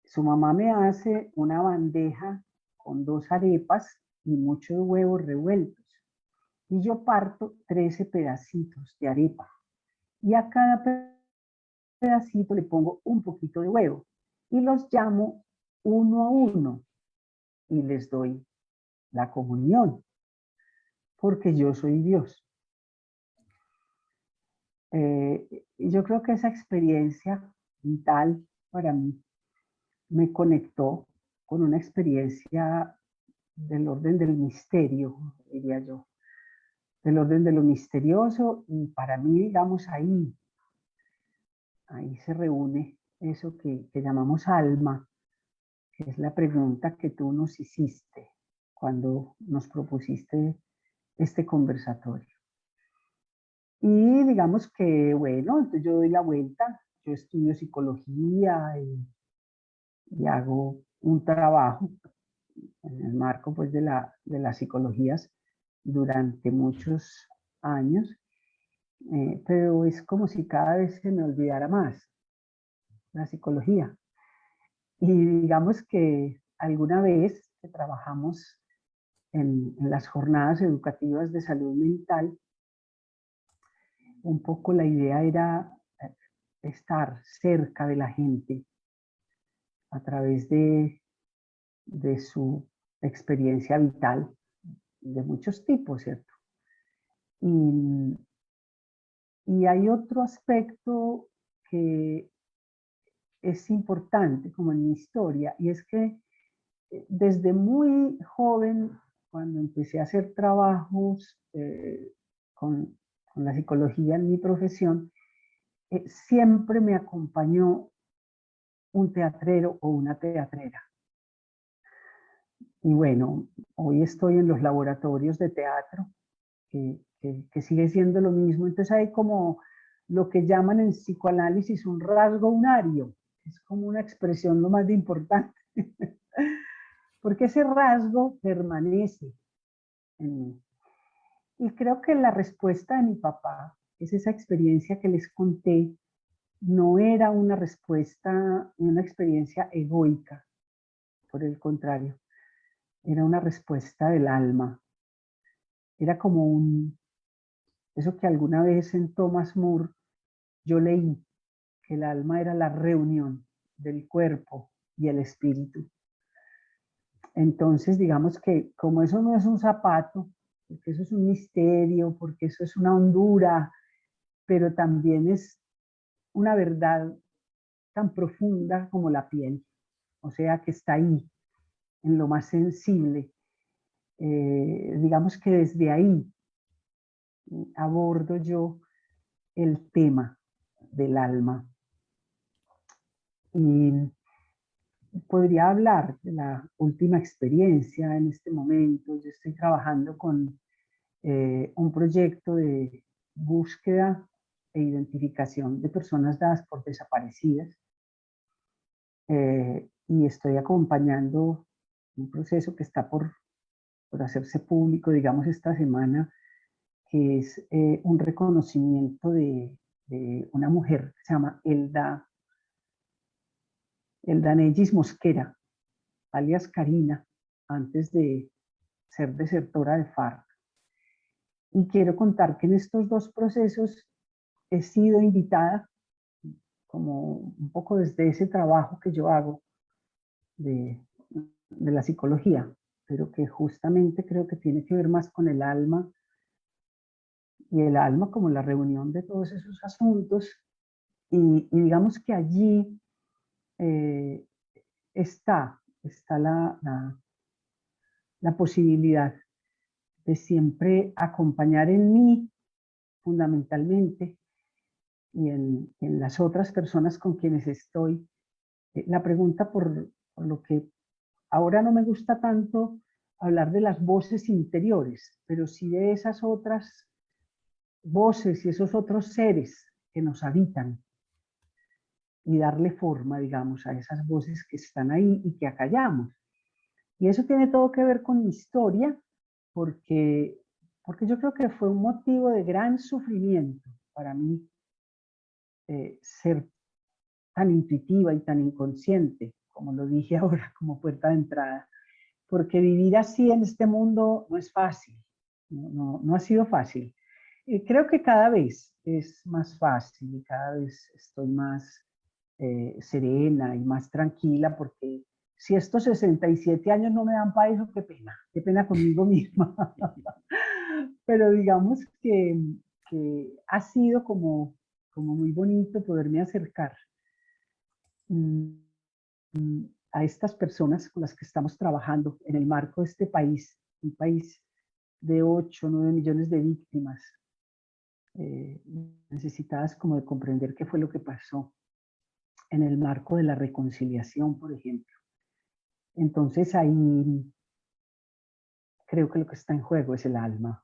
Speaker 3: Su mamá me hace una bandeja con 2 arepas y muchos huevos revueltos. Y yo parto 13 pedacitos de arepa. Y a cada pedacito le pongo un poquito de huevo. Y los llamo uno a uno y les doy la comunión, porque yo soy Dios. Yo creo que esa experiencia vital para mí me conectó con una experiencia del orden del misterio, diría yo, del orden de lo misterioso, y para mí, digamos, ahí se reúne eso que llamamos alma, que es la pregunta que tú nos hiciste cuando nos propusiste este conversatorio. Y digamos que, bueno, entonces yo doy la vuelta, yo estudio psicología y hago un trabajo en el marco pues, de las psicologías durante muchos años, pero es como si cada vez se me olvidara más la psicología. Y digamos que alguna vez que trabajamos en las jornadas educativas de salud mental, un poco la idea era estar cerca de la gente a través de su experiencia vital de muchos tipos, ¿cierto? Y hay otro aspecto que es importante como en mi historia, y es que desde muy joven, cuando empecé a hacer trabajos con la psicología en mi profesión, siempre me acompañó un teatrero o una teatrera. Y bueno, hoy estoy en los laboratorios de teatro, que sigue siendo lo mismo. Entonces hay como lo que llaman en psicoanálisis un rasgo unario. Es como una expresión lo más importante. Porque ese rasgo permanece en mí. Y creo que la respuesta de mi papá es esa experiencia que les conté. No era una respuesta, una experiencia egoica, por el contrario, era una respuesta del alma. Era como eso que alguna vez en Thomas More yo leí, que el alma era la reunión del cuerpo y el espíritu. Entonces, digamos que como eso no es un zapato, porque eso es un misterio, porque eso es una hondura, pero también es una verdad tan profunda como la piel, o sea que está ahí, en lo más sensible. Digamos que desde ahí abordo yo el tema del alma. Y podría hablar de la última experiencia en este momento. Yo estoy trabajando con un proyecto de búsqueda e identificación de personas dadas por desaparecidas. Y estoy acompañando un proceso que está por hacerse público, digamos, esta semana, que es un reconocimiento de una mujer que se llama Elda Nellis Mosquera, alias Karina, antes de ser desertora de FARC. Y quiero contar que en estos dos procesos he sido invitada, como un poco desde ese trabajo que yo hago de la psicología, pero que justamente creo que tiene que ver más con el alma, y el alma como la reunión de todos esos asuntos. Y digamos que allí está la posibilidad de siempre acompañar en mí, fundamentalmente, y en las otras personas con quienes estoy, la pregunta por lo que ahora no me gusta tanto hablar de las voces interiores, pero sí de esas otras voces y esos otros seres que nos habitan, y darle forma, digamos, a esas voces que están ahí y que acallamos. Y eso tiene todo que ver con mi historia, porque yo creo que fue un motivo de gran sufrimiento para mí ser tan intuitiva y tan inconsciente, como lo dije ahora, como puerta de entrada. Porque vivir así en este mundo no es fácil, no ha sido fácil. Creo que cada vez es más fácil y cada vez estoy más serena y más tranquila, porque si estos 67 años no me dan para eso, qué pena conmigo misma. Pero digamos que ha sido como muy bonito poderme acercar a estas personas con las que estamos trabajando en el marco de este país, un país de 8 o 9 millones de víctimas, necesitadas como de comprender qué fue lo que pasó en el marco de la reconciliación, por ejemplo. Entonces ahí creo que lo que está en juego es el alma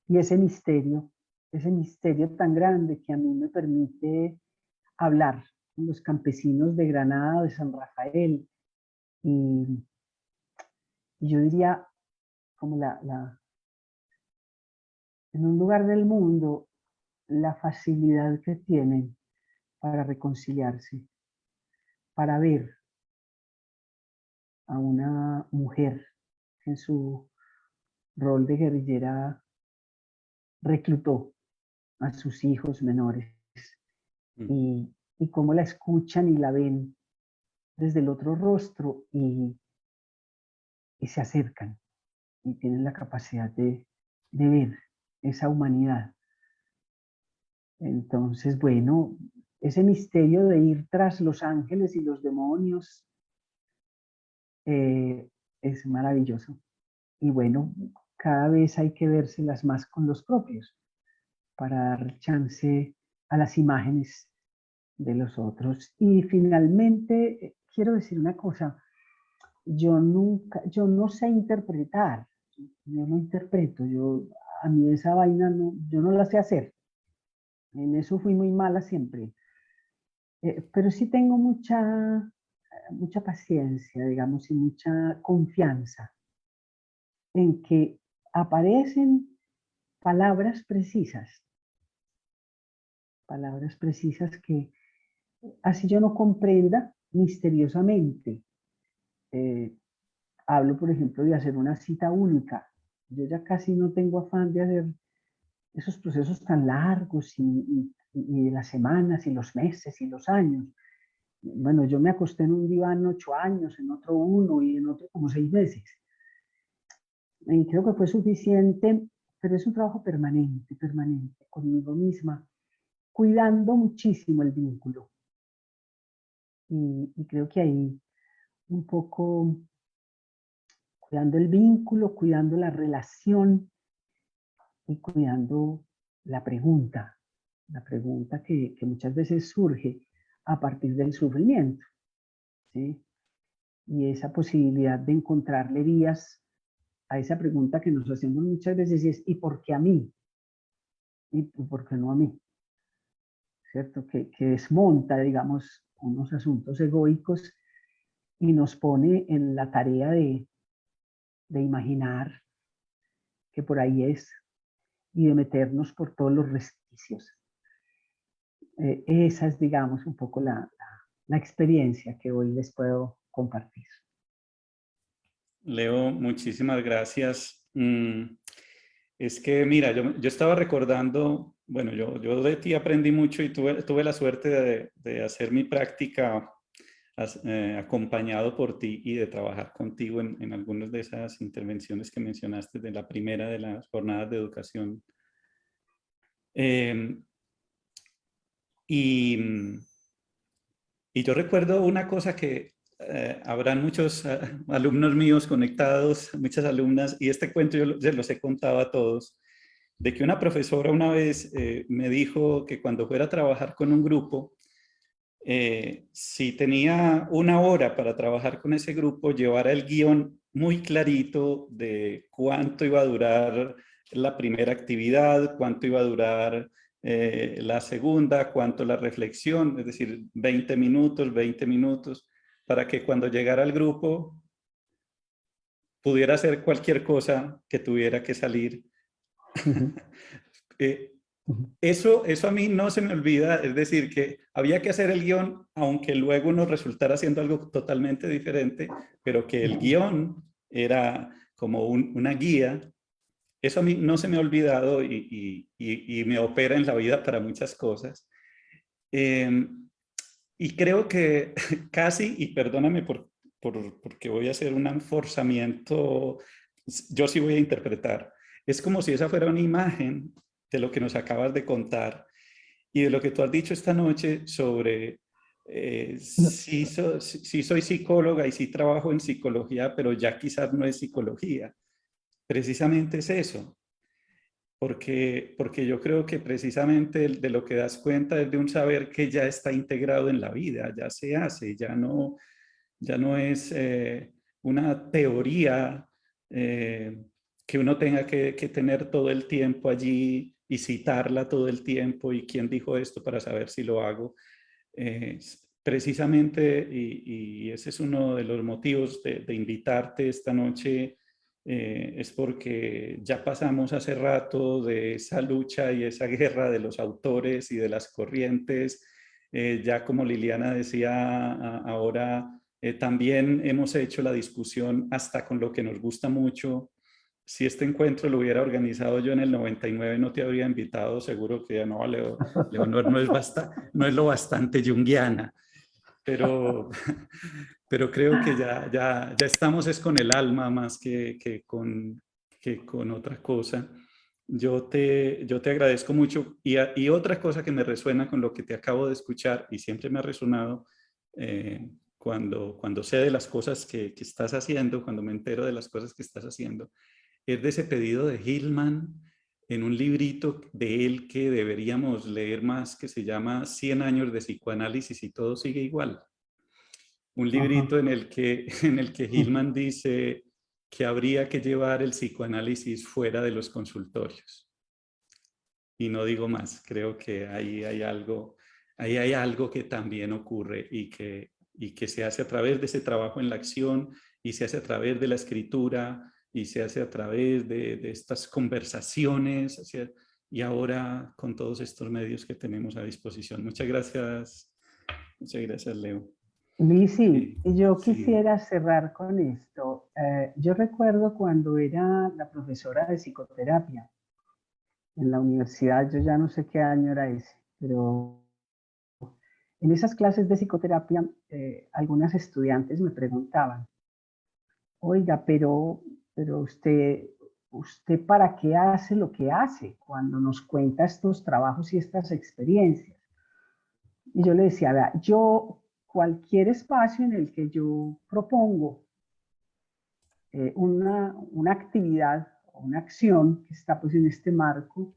Speaker 3: y ese misterio tan grande que a mí me permite hablar con los campesinos de Granada, de San Rafael, y yo diría como en un lugar del mundo, la facilidad que tienen para reconciliarse, para ver a una mujer en su rol de guerrillera reclutó a sus hijos menores y cómo la escuchan y la ven desde el otro rostro y se acercan y tienen la capacidad de ver esa humanidad. Entonces, bueno, ese misterio de ir tras los ángeles y los demonios es maravilloso. Y bueno, cada vez hay que vérselas más con los propios para dar chance a las imágenes de los otros. Y finalmente, quiero decir una cosa, yo no sé interpretar, yo no interpreto, a mí esa vaina yo no la sé hacer. En eso fui muy mala siempre. Pero sí tengo mucha paciencia, digamos, y mucha confianza en que aparecen palabras precisas que, así yo no comprenda, misteriosamente. Hablo, por ejemplo, de hacer una cita única. Yo ya casi no tengo afán de hacer esos procesos tan largos y de las semanas y los meses y los años. Bueno, yo me acosté en un diván 8 años, en otro 1 y en otro como 6 meses. Y creo que fue suficiente, pero es un trabajo permanente conmigo misma, cuidando muchísimo el vínculo. Y creo que ahí un poco cuidando el vínculo, cuidando la relación y cuidando la pregunta que muchas veces surge a partir del sufrimiento, ¿sí? Y esa posibilidad de encontrarle vías a esa pregunta que nos hacemos muchas veces y es ¿y por qué a mí? ¿Y por qué no a mí? ¿Cierto? Que desmonta, digamos, unos asuntos egoicos y nos pone en la tarea de imaginar que por ahí es y de meternos por todos los resquicios. Esa es, digamos, un poco la experiencia que hoy les puedo compartir.
Speaker 2: Leo, muchísimas gracias. Es que, mira, yo estaba recordando, bueno, yo de ti aprendí mucho y tuve la suerte de hacer mi práctica acompañado por ti y de trabajar contigo en algunas de esas intervenciones que mencionaste de la primera de las jornadas de educación. Y yo recuerdo una cosa que habrán muchos alumnos míos conectados, muchas alumnas, y este cuento yo se los he contado a todos, de que una profesora una vez me dijo que cuando fuera a trabajar con un grupo, si tenía 1 hora para trabajar con ese grupo, llevara el guión muy clarito de cuánto iba a durar la primera actividad, cuánto iba a durar la segunda, cuánto la reflexión, es decir, 20 minutos, para que cuando llegara al grupo pudiera hacer cualquier cosa que tuviera que salir. Eso a mí no se me olvida, es decir, que había que hacer el guión, aunque luego nos resultara haciendo algo totalmente diferente, pero que el guión era como una guía. Eso a mí no se me ha olvidado y me opera en la vida para muchas cosas. Y creo que casi, y perdóname porque voy a hacer un forzamiento, yo sí voy a interpretar. Es como si esa fuera una imagen de lo que nos acabas de contar y de lo que tú has dicho esta noche sobre sí soy psicóloga y sí trabajo en psicología, pero ya quizás no es psicología. Precisamente es eso. Porque yo creo que precisamente de lo que das cuenta es de un saber que ya está integrado en la vida, ya se hace, ya no es una teoría que uno tenga que tener todo el tiempo allí y citarla todo el tiempo y quién dijo esto para saber si lo hago. Precisamente, y ese es uno de los motivos de invitarte esta noche, es porque ya pasamos hace rato de esa lucha y esa guerra de los autores y de las corrientes. Ya como Liliana decía ahora, también hemos hecho la discusión hasta con lo que nos gusta mucho si este encuentro lo hubiera organizado yo en el 99, no te habría invitado, seguro que ya no, Leonor no es lo bastante junguiana, pero creo que ya estamos es con el alma más que con otra cosa. Yo te agradezco mucho y otra cosa que me resuena con lo que te acabo de escuchar y siempre me ha resonado cuando sé de las cosas que estás haciendo, cuando me entero de las cosas que estás haciendo, es de ese pedido de Hillman en un librito de él que deberíamos leer más, que se llama 100 años de psicoanálisis y todo sigue igual. Un librito en el que Hillman dice que habría que llevar el psicoanálisis fuera de los consultorios. Y no digo más, creo que ahí hay algo que también ocurre y que se hace a través de ese trabajo en la acción y se hace a través de la escritura y se hace a través de estas conversaciones y ahora con todos estos medios que tenemos a disposición. Muchas gracias, Leo.
Speaker 3: Lisi, yo
Speaker 2: Sí.
Speaker 3: quisiera cerrar con esto. Yo recuerdo cuando era la profesora de psicoterapia en la universidad, yo ya no sé qué año era ese, pero en esas clases de psicoterapia, algunas estudiantes me preguntaban, oiga, pero usted ¿para qué hace lo que hace cuando nos cuenta estos trabajos y estas experiencias? Y yo le decía, vea, yo cualquier espacio en el que yo propongo una actividad o una acción que está pues en este marco,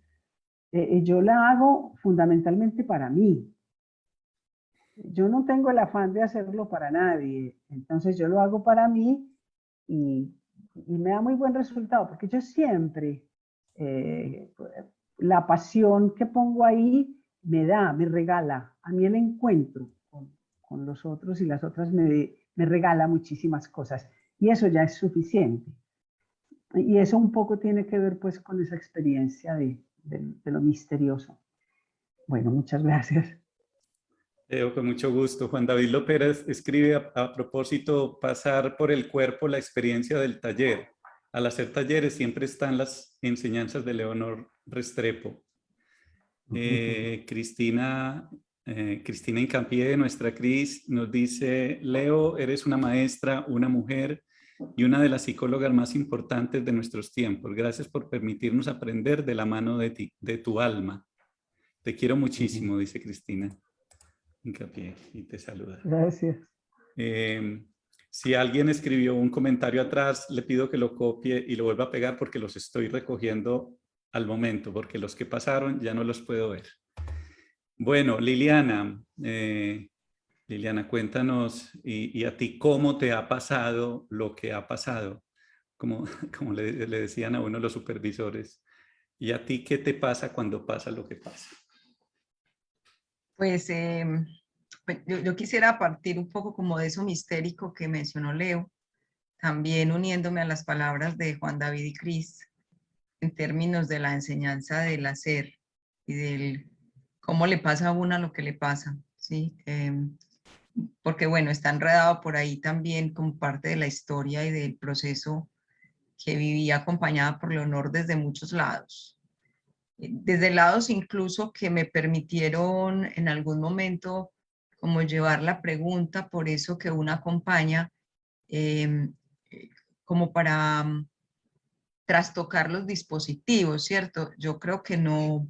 Speaker 3: yo la hago fundamentalmente para mí. Yo no tengo el afán de hacerlo para nadie, entonces yo lo hago para mí y me da muy buen resultado, porque yo siempre, la pasión que pongo ahí me regala, a mí el encuentro con los otros y las otras me regala muchísimas cosas, y eso ya es suficiente. Y eso un poco tiene que ver pues con esa experiencia de lo misterioso. Bueno, muchas gracias.
Speaker 2: Con mucho gusto. Juan David López escribe a propósito, pasar por el cuerpo la experiencia del taller. Al hacer talleres siempre están las enseñanzas de Leonor Restrepo. Cristina Incampié, nuestra Cris, nos dice, Leo, eres una maestra, una mujer y una de las psicólogas más importantes de nuestros tiempos. Gracias por permitirnos aprender de la mano de tu alma. Te quiero muchísimo, dice Cristina Hincapié, y te saluda.
Speaker 3: Gracias.
Speaker 2: Si alguien escribió un comentario atrás, le pido que lo copie y lo vuelva a pegar porque los estoy recogiendo al momento, porque los que pasaron ya no los puedo ver. Bueno, Liliana, cuéntanos y a ti cómo te ha pasado lo que ha pasado, como le decían a uno los supervisores. ¿Y a ti qué te pasa cuando pasa lo que pasa?
Speaker 4: Pues yo quisiera partir un poco como de eso mistérico que mencionó Leo, también uniéndome a las palabras de Juan David y Cris, en términos de la enseñanza del hacer y del cómo le pasa a una lo que le pasa, ¿sí? Porque bueno, está enredado por ahí también como parte de la historia y del proceso que viví acompañada por Leonor desde muchos lados. Desde lados incluso que me permitieron en algún momento como llevar la pregunta, por eso que una acompaña, como para trastocar los dispositivos, ¿cierto? Yo creo que no,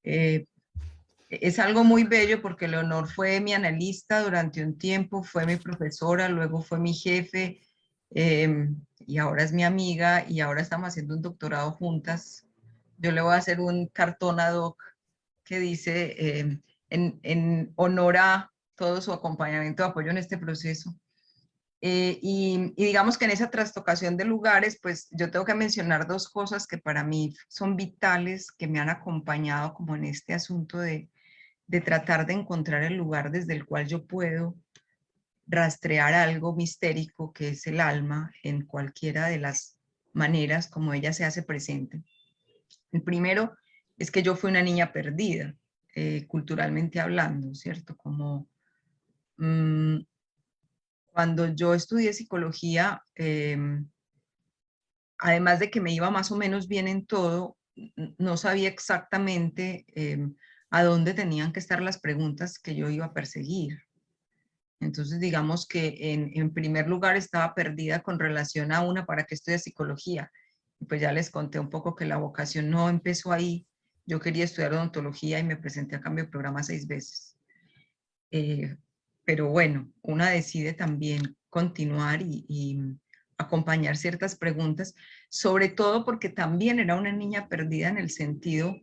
Speaker 4: es algo muy bello porque Leonor fue mi analista durante un tiempo, fue mi profesora, luego fue mi jefe, y ahora es mi amiga y ahora estamos haciendo un doctorado juntas. Yo le voy a hacer un cartón ad hoc que dice en honor a todo su acompañamiento y apoyo en este proceso. Y digamos que en esa trastocación de lugares, pues yo tengo que mencionar dos cosas que para mí son vitales, que me han acompañado como en este asunto de tratar de encontrar el lugar desde el cual yo puedo rastrear algo mistérico que es el alma en cualquiera de las maneras como ella se hace presente. El primero es que yo fui una niña perdida, culturalmente hablando, ¿cierto? Como cuando yo estudié psicología, además de que me iba más o menos bien en todo, no sabía exactamente a dónde tenían que estar las preguntas que yo iba a perseguir. Entonces, digamos que en primer lugar estaba perdida con relación a para qué estudiar psicología. Y pues ya les conté un poco que la vocación no empezó ahí. Yo quería estudiar odontología y me presenté a cambio de programa 6 veces. Pero bueno, una decide también continuar y acompañar ciertas preguntas, sobre todo porque también era una niña perdida en el sentido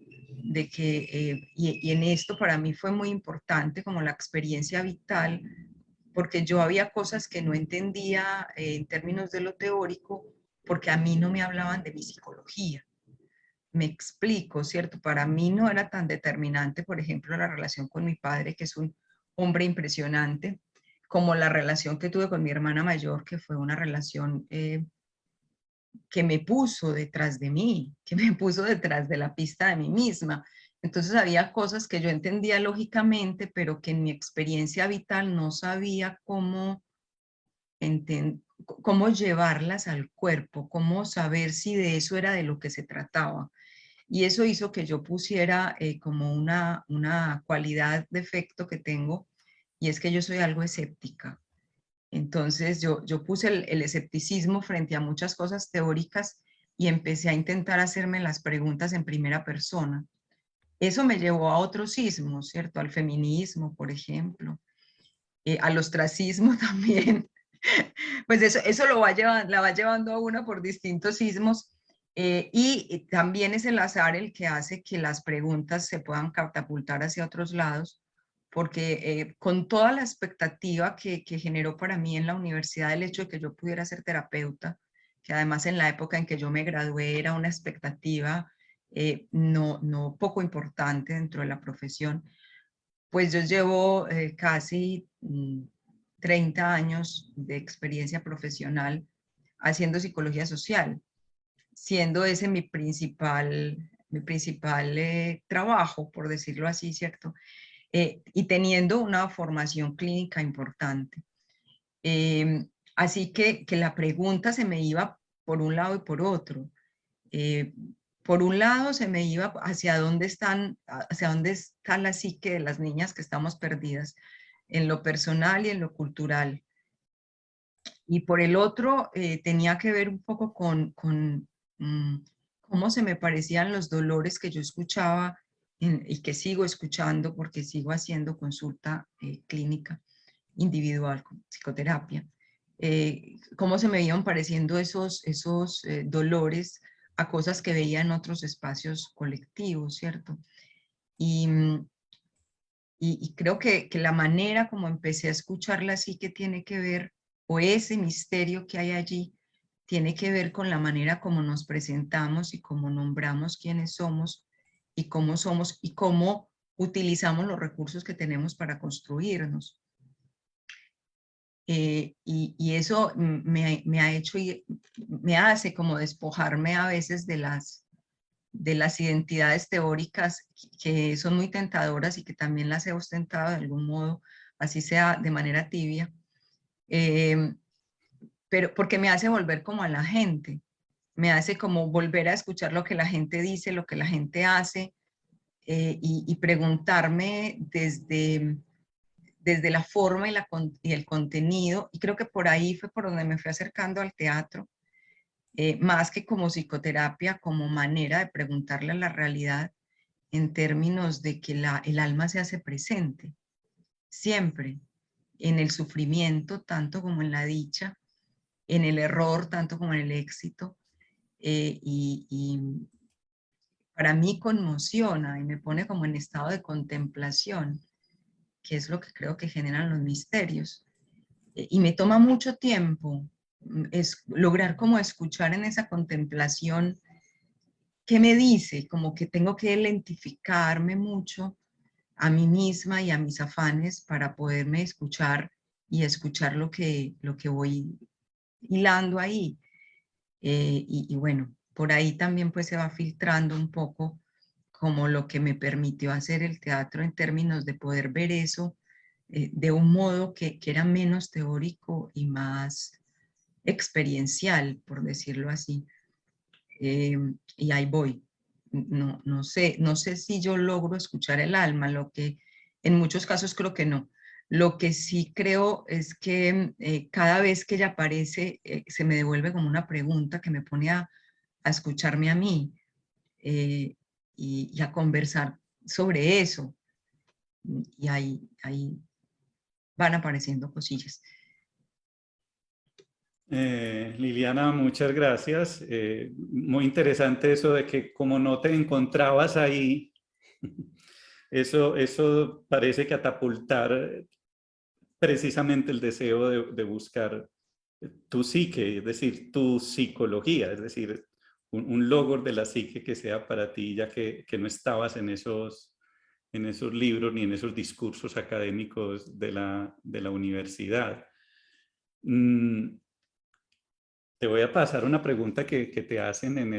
Speaker 4: de que, y en esto para mí fue muy importante como la experiencia vital, porque yo había cosas que no entendía en términos de lo teórico, porque a mí no me hablaban de mi psicología. Me explico, ¿cierto? Para mí no era tan determinante, por ejemplo, la relación con mi padre, que es un hombre impresionante, como la relación que tuve con mi hermana mayor, que fue una relación que me puso detrás de mí, que me puso detrás de la pista de mí misma. Entonces había cosas que yo entendía lógicamente, pero que en mi experiencia vital no sabía cómo llevarlas al cuerpo, cómo saber si de eso era de lo que se trataba. Y eso hizo que yo pusiera como una cualidad, defecto que tengo, y es que yo soy algo escéptica. Entonces yo puse el escepticismo frente a muchas cosas teóricas y empecé a intentar hacerme las preguntas en primera persona. Eso me llevó a otros sismos, ¿cierto? Al feminismo, por ejemplo, al ostracismo también. Pues eso la va llevando a una por distintos sismos. Y también es el azar el que hace que las preguntas se puedan catapultar hacia otros lados, porque con toda la expectativa que generó para mí en la universidad el hecho de que yo pudiera ser terapeuta, que además en la época en que yo me gradué era una expectativa no poco importante dentro de la profesión, pues yo llevo casi 30 años de experiencia profesional haciendo psicología social, siendo ese mi principal trabajo, por decirlo así, ¿cierto? Y teniendo una formación clínica importante. Así que la pregunta se me iba por un lado y por otro. Por un lado se me iba hacia dónde está la psique de las niñas que estamos perdidas, en lo personal y en lo cultural. Y por el otro tenía que ver un poco con cómo se me parecían los dolores que yo escuchaba y que sigo escuchando porque sigo haciendo consulta clínica individual con psicoterapia. Cómo se me iban pareciendo esos dolores a cosas que veía en otros espacios colectivos, ¿cierto? Y creo que la manera como empecé a escucharla sí que tiene que ver, o ese misterio que hay allí, tiene que ver con la manera como nos presentamos y cómo nombramos quiénes somos y cómo utilizamos los recursos que tenemos para construirnos. Y eso me ha hecho, me hace como despojarme a veces de las identidades teóricas que son muy tentadoras y que también las he ostentado de algún modo, así sea de manera tibia, pero porque me hace volver como a la gente, me hace como volver a escuchar lo que la gente dice, lo que la gente hace, y preguntarme desde la forma y el contenido, y creo que por ahí fue por donde me fui acercando al teatro, más que como psicoterapia, como manera de preguntarle a la realidad en términos de que el alma se hace presente, siempre, en el sufrimiento, tanto como en la dicha, en el error, tanto como en el éxito, y para mí conmociona y me pone como en estado de contemplación, que es lo que creo que generan los misterios. Y me toma mucho tiempo es lograr como escuchar en esa contemplación qué me dice, como que tengo que identificarme mucho a mí misma y a mis afanes para poderme escuchar y escuchar lo que voy hilando ahí. Y bueno, por ahí también pues se va filtrando un poco como lo que me permitió hacer el teatro en términos de poder ver eso de un modo que era menos teórico y más experiencial, por decirlo así. y ahí voy. No sé si yo logro escuchar el alma, lo que en muchos casos creo que no. Lo que sí creo es que cada vez que ella aparece, se me devuelve como una pregunta que me pone a escucharme a mí y a conversar sobre eso. Y ahí van apareciendo cosillas.
Speaker 2: Liliana, muchas gracias. Muy interesante eso de que como no te encontrabas ahí, eso parece catapultar precisamente el deseo de buscar tu psique, es decir, tu psicología, es decir, un logro de la psique que sea para ti, ya que no estabas en esos libros ni en esos discursos académicos de la universidad. Te voy a pasar una pregunta que te hacen en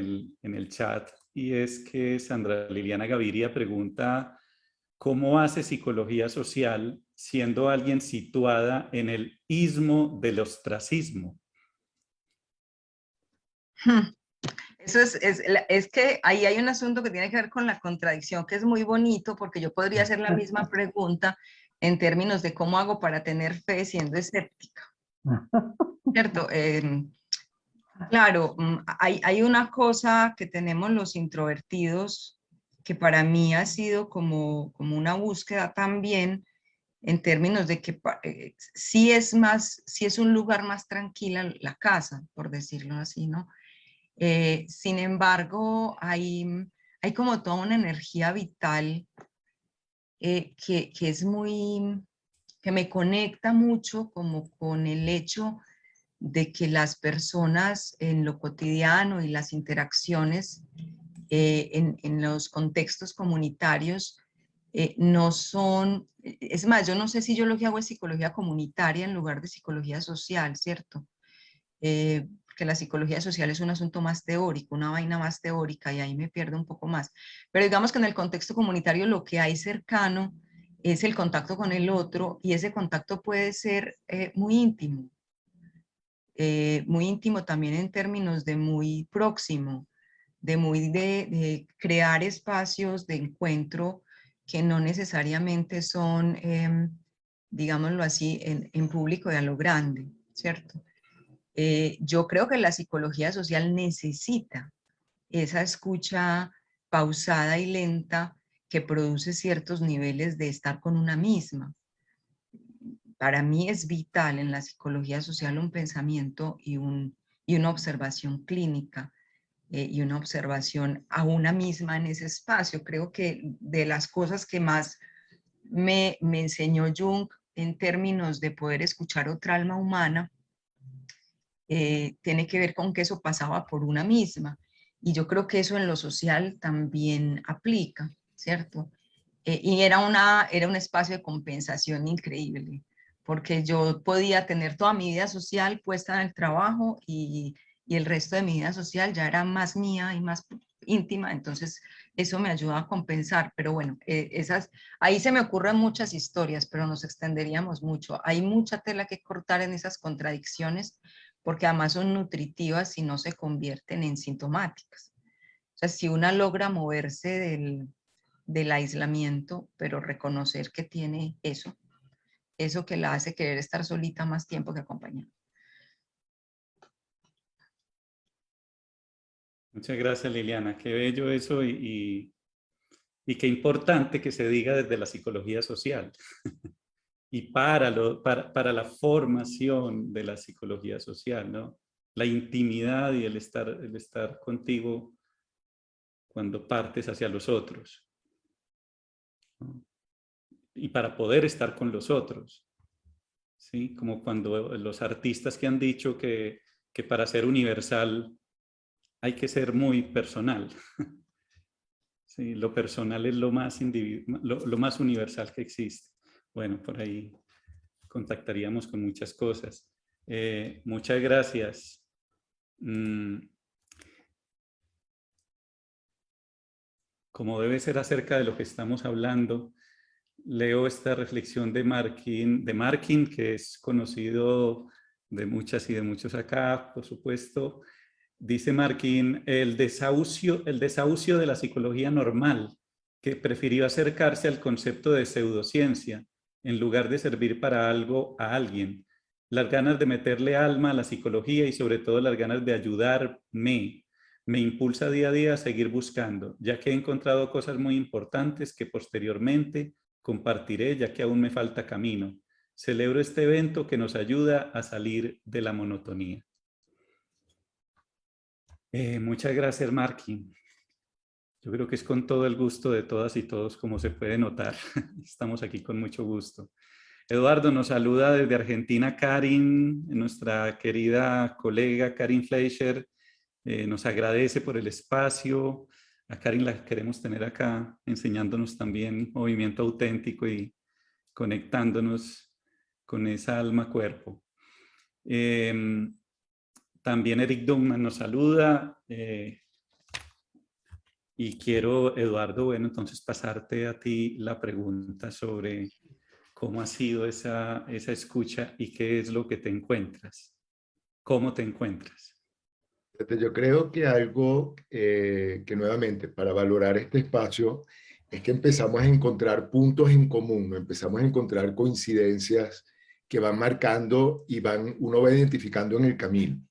Speaker 2: el chat, y es que Sandra Liliana Gaviria pregunta: ¿cómo hace psicología social siendo alguien situada en el istmo del ostracismo?
Speaker 4: Eso es que ahí hay un asunto que tiene que ver con la contradicción, que es muy bonito, porque yo podría hacer la misma pregunta en términos de cómo hago para tener fe siendo escéptica. ¿Cierto? Claro, hay una cosa que tenemos los introvertidos que para mí ha sido como una búsqueda también, en términos de que sí es un lugar más tranquila la casa, por decirlo así, ¿no? Sin embargo, hay como toda una energía vital que es que me conecta mucho como con el hecho de que las personas en lo cotidiano y las interacciones en los contextos comunitarios no son, es más, yo no sé si yo lo que hago es psicología comunitaria en lugar de psicología social, ¿cierto? Que la psicología social es un asunto más teórico, una vaina más teórica, y ahí me pierdo un poco más. Pero digamos que en el contexto comunitario lo que hay cercano es el contacto con el otro, y ese contacto puede ser muy íntimo también en términos de muy próximo, de crear espacios de encuentro que no necesariamente son, digámoslo así, en público y a lo grande, ¿cierto? Yo creo que la psicología social necesita esa escucha pausada y lenta que produce ciertos niveles de estar con una misma. Para mí es vital en la psicología social un pensamiento y una observación clínica y una observación a una misma en ese espacio. Creo que de las cosas que más me enseñó Jung en términos de poder escuchar otra alma humana, tiene que ver con que eso pasaba por una misma. Y yo creo que eso en lo social también aplica, ¿cierto? Y era un espacio de compensación increíble, porque yo podía tener toda mi vida social puesta en el trabajo y el resto de mi vida social ya era más mía y más íntima, entonces eso me ayuda a compensar. Pero bueno, ahí se me ocurren muchas historias, pero nos extenderíamos mucho. Hay mucha tela que cortar en esas contradicciones, porque además son nutritivas y no se convierten en sintomáticas. O sea, si una logra moverse del aislamiento, pero reconocer que tiene eso que la hace querer estar solita más tiempo que acompañada.
Speaker 2: Muchas gracias, Liliana. Qué bello eso, y qué importante que se diga desde la psicología social y para la formación de la psicología social, ¿no? La intimidad y el estar contigo cuando partes hacia los otros, ¿no? Y para poder estar con los otros, ¿sí? Como cuando los artistas que han dicho que para ser universal hay que ser muy personal. Sí, lo personal es lo más universal que existe. Bueno, por ahí contactaríamos con muchas cosas. Muchas gracias. Como debe ser acerca de lo que estamos hablando, leo esta reflexión de Markin, que es conocido de muchas y de muchos acá, por supuesto, Dice Markin, el desahucio de la psicología normal, que prefirió acercarse al concepto de pseudociencia en lugar de servir para algo a alguien. Las ganas de meterle alma a la psicología y sobre todo las ganas de ayudarme me impulsa día a día a seguir buscando, ya que he encontrado cosas muy importantes que posteriormente compartiré, ya que aún me falta camino. Celebro este evento que nos ayuda a salir de la monotonía. Muchas gracias, Markin. Yo creo que es con todo el gusto de todas y todos, como se puede notar. Estamos aquí con mucho gusto. Eduardo, nos saluda desde Argentina Karin, nuestra querida colega Karin Fleischer. Nos agradece por el espacio. A Karin la queremos tener acá, enseñándonos también movimiento auténtico y conectándonos con esa alma-cuerpo. También Eric Dungman nos saluda. Y quiero, Eduardo, bueno, entonces pasarte a ti la pregunta sobre cómo ha sido esa escucha y qué es lo que te encuentras. ¿Cómo te encuentras?
Speaker 5: Yo creo que algo que nuevamente para valorar este espacio es que empezamos a encontrar puntos en común, empezamos a encontrar coincidencias que van marcando y uno va identificando en el camino.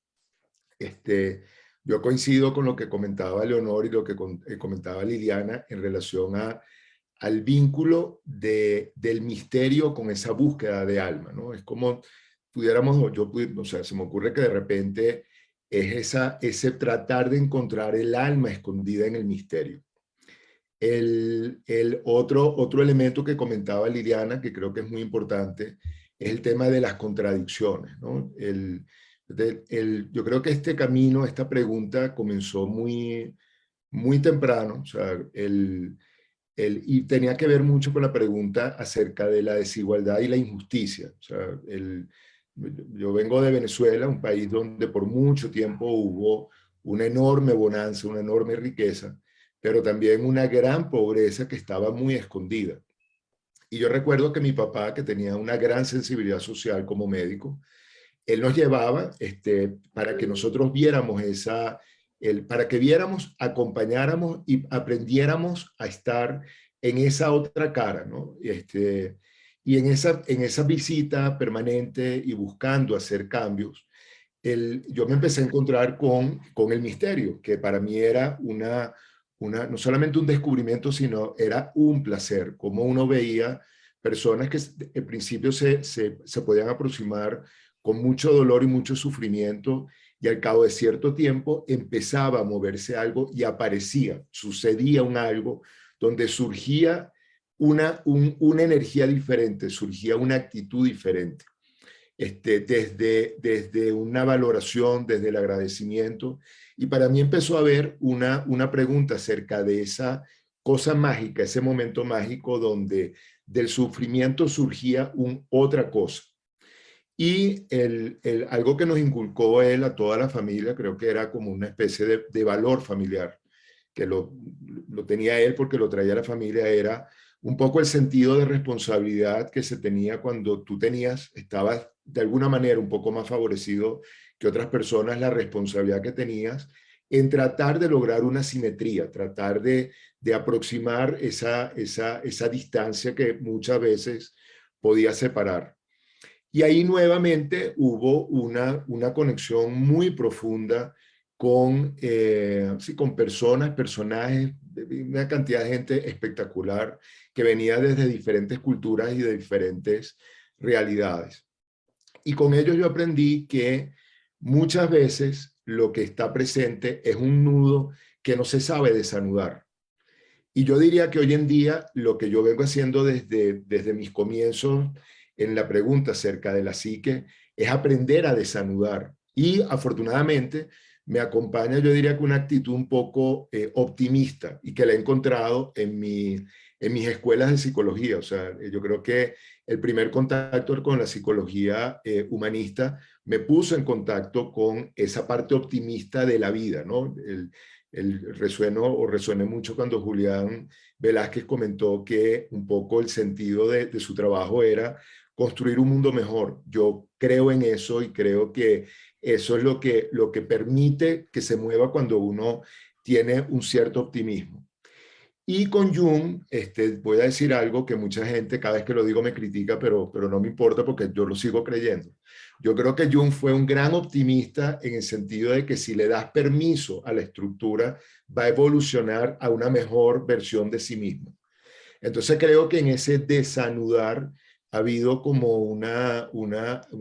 Speaker 5: Yo coincido con lo que comentaba Leonor y lo que comentaba Liliana en relación al vínculo del misterio con esa búsqueda de alma, ¿no? Es como pudiéramos, o sea, se me ocurre que de repente es ese tratar de encontrar el alma escondida en el misterio. Otro elemento que comentaba Liliana, que creo que es muy importante, es el tema de las contradicciones, ¿no? Yo creo que este camino, esta pregunta comenzó muy, muy temprano, o sea, y tenía que ver mucho con la pregunta acerca de la desigualdad y la injusticia. O sea, yo vengo de Venezuela, un país donde por mucho tiempo hubo una enorme bonanza, una enorme riqueza, pero también una gran pobreza que estaba muy escondida. Y yo recuerdo que mi papá, que tenía una gran sensibilidad social como médico, él nos llevaba para que nosotros viéramos para que viéramos, acompañáramos y aprendiéramos a estar en esa otra cara, ¿no? Y en esa visita permanente y buscando hacer cambios, yo me empecé a encontrar con el misterio, que para mí era no solamente un descubrimiento, sino era un placer, como uno veía personas que en principio se podían aproximar con mucho dolor y mucho sufrimiento, y al cabo de cierto tiempo empezaba a moverse algo y sucedía algo donde surgía una energía diferente, surgía una actitud diferente, desde una valoración, desde el agradecimiento, y para mí empezó a haber una pregunta acerca de esa cosa mágica, ese momento mágico donde del sufrimiento surgía otra cosa. Y algo que nos inculcó él a toda la familia, creo que era como una especie de valor familiar, que lo tenía él porque lo traía la familia, era un poco el sentido de responsabilidad que se tenía cuando tú estabas de alguna manera un poco más favorecido que otras personas, la responsabilidad que tenías en tratar de lograr una simetría, tratar de aproximar esa distancia que muchas veces podía separar. Y ahí nuevamente hubo una conexión muy profunda con personajes, una cantidad de gente espectacular que venía desde diferentes culturas y de diferentes realidades. Y con ellos yo aprendí que muchas veces lo que está presente es un nudo que no se sabe desanudar. Y yo diría que hoy en día lo que yo vengo haciendo desde mis comienzos en la pregunta acerca de la psique es aprender a desanudar. Y afortunadamente me acompaña, yo diría que una actitud un poco optimista, y que la he encontrado en mis escuelas de psicología. O sea, yo creo que el primer contacto con la psicología humanista me puso en contacto con esa parte optimista de la vida, ¿no? Resuené mucho cuando Julián Velázquez comentó que un poco el sentido de su trabajo era construir un mundo mejor. Yo creo en eso y creo que eso es lo que permite que se mueva cuando uno tiene un cierto optimismo. Y con Jung, voy a decir algo que mucha gente cada vez que lo digo me critica, pero no me importa porque yo lo sigo creyendo. Yo creo que Jung fue un gran optimista en el sentido de que si le das permiso a la estructura, va a evolucionar a una mejor versión de sí mismo. Entonces creo que en ese desanudar ha habido como una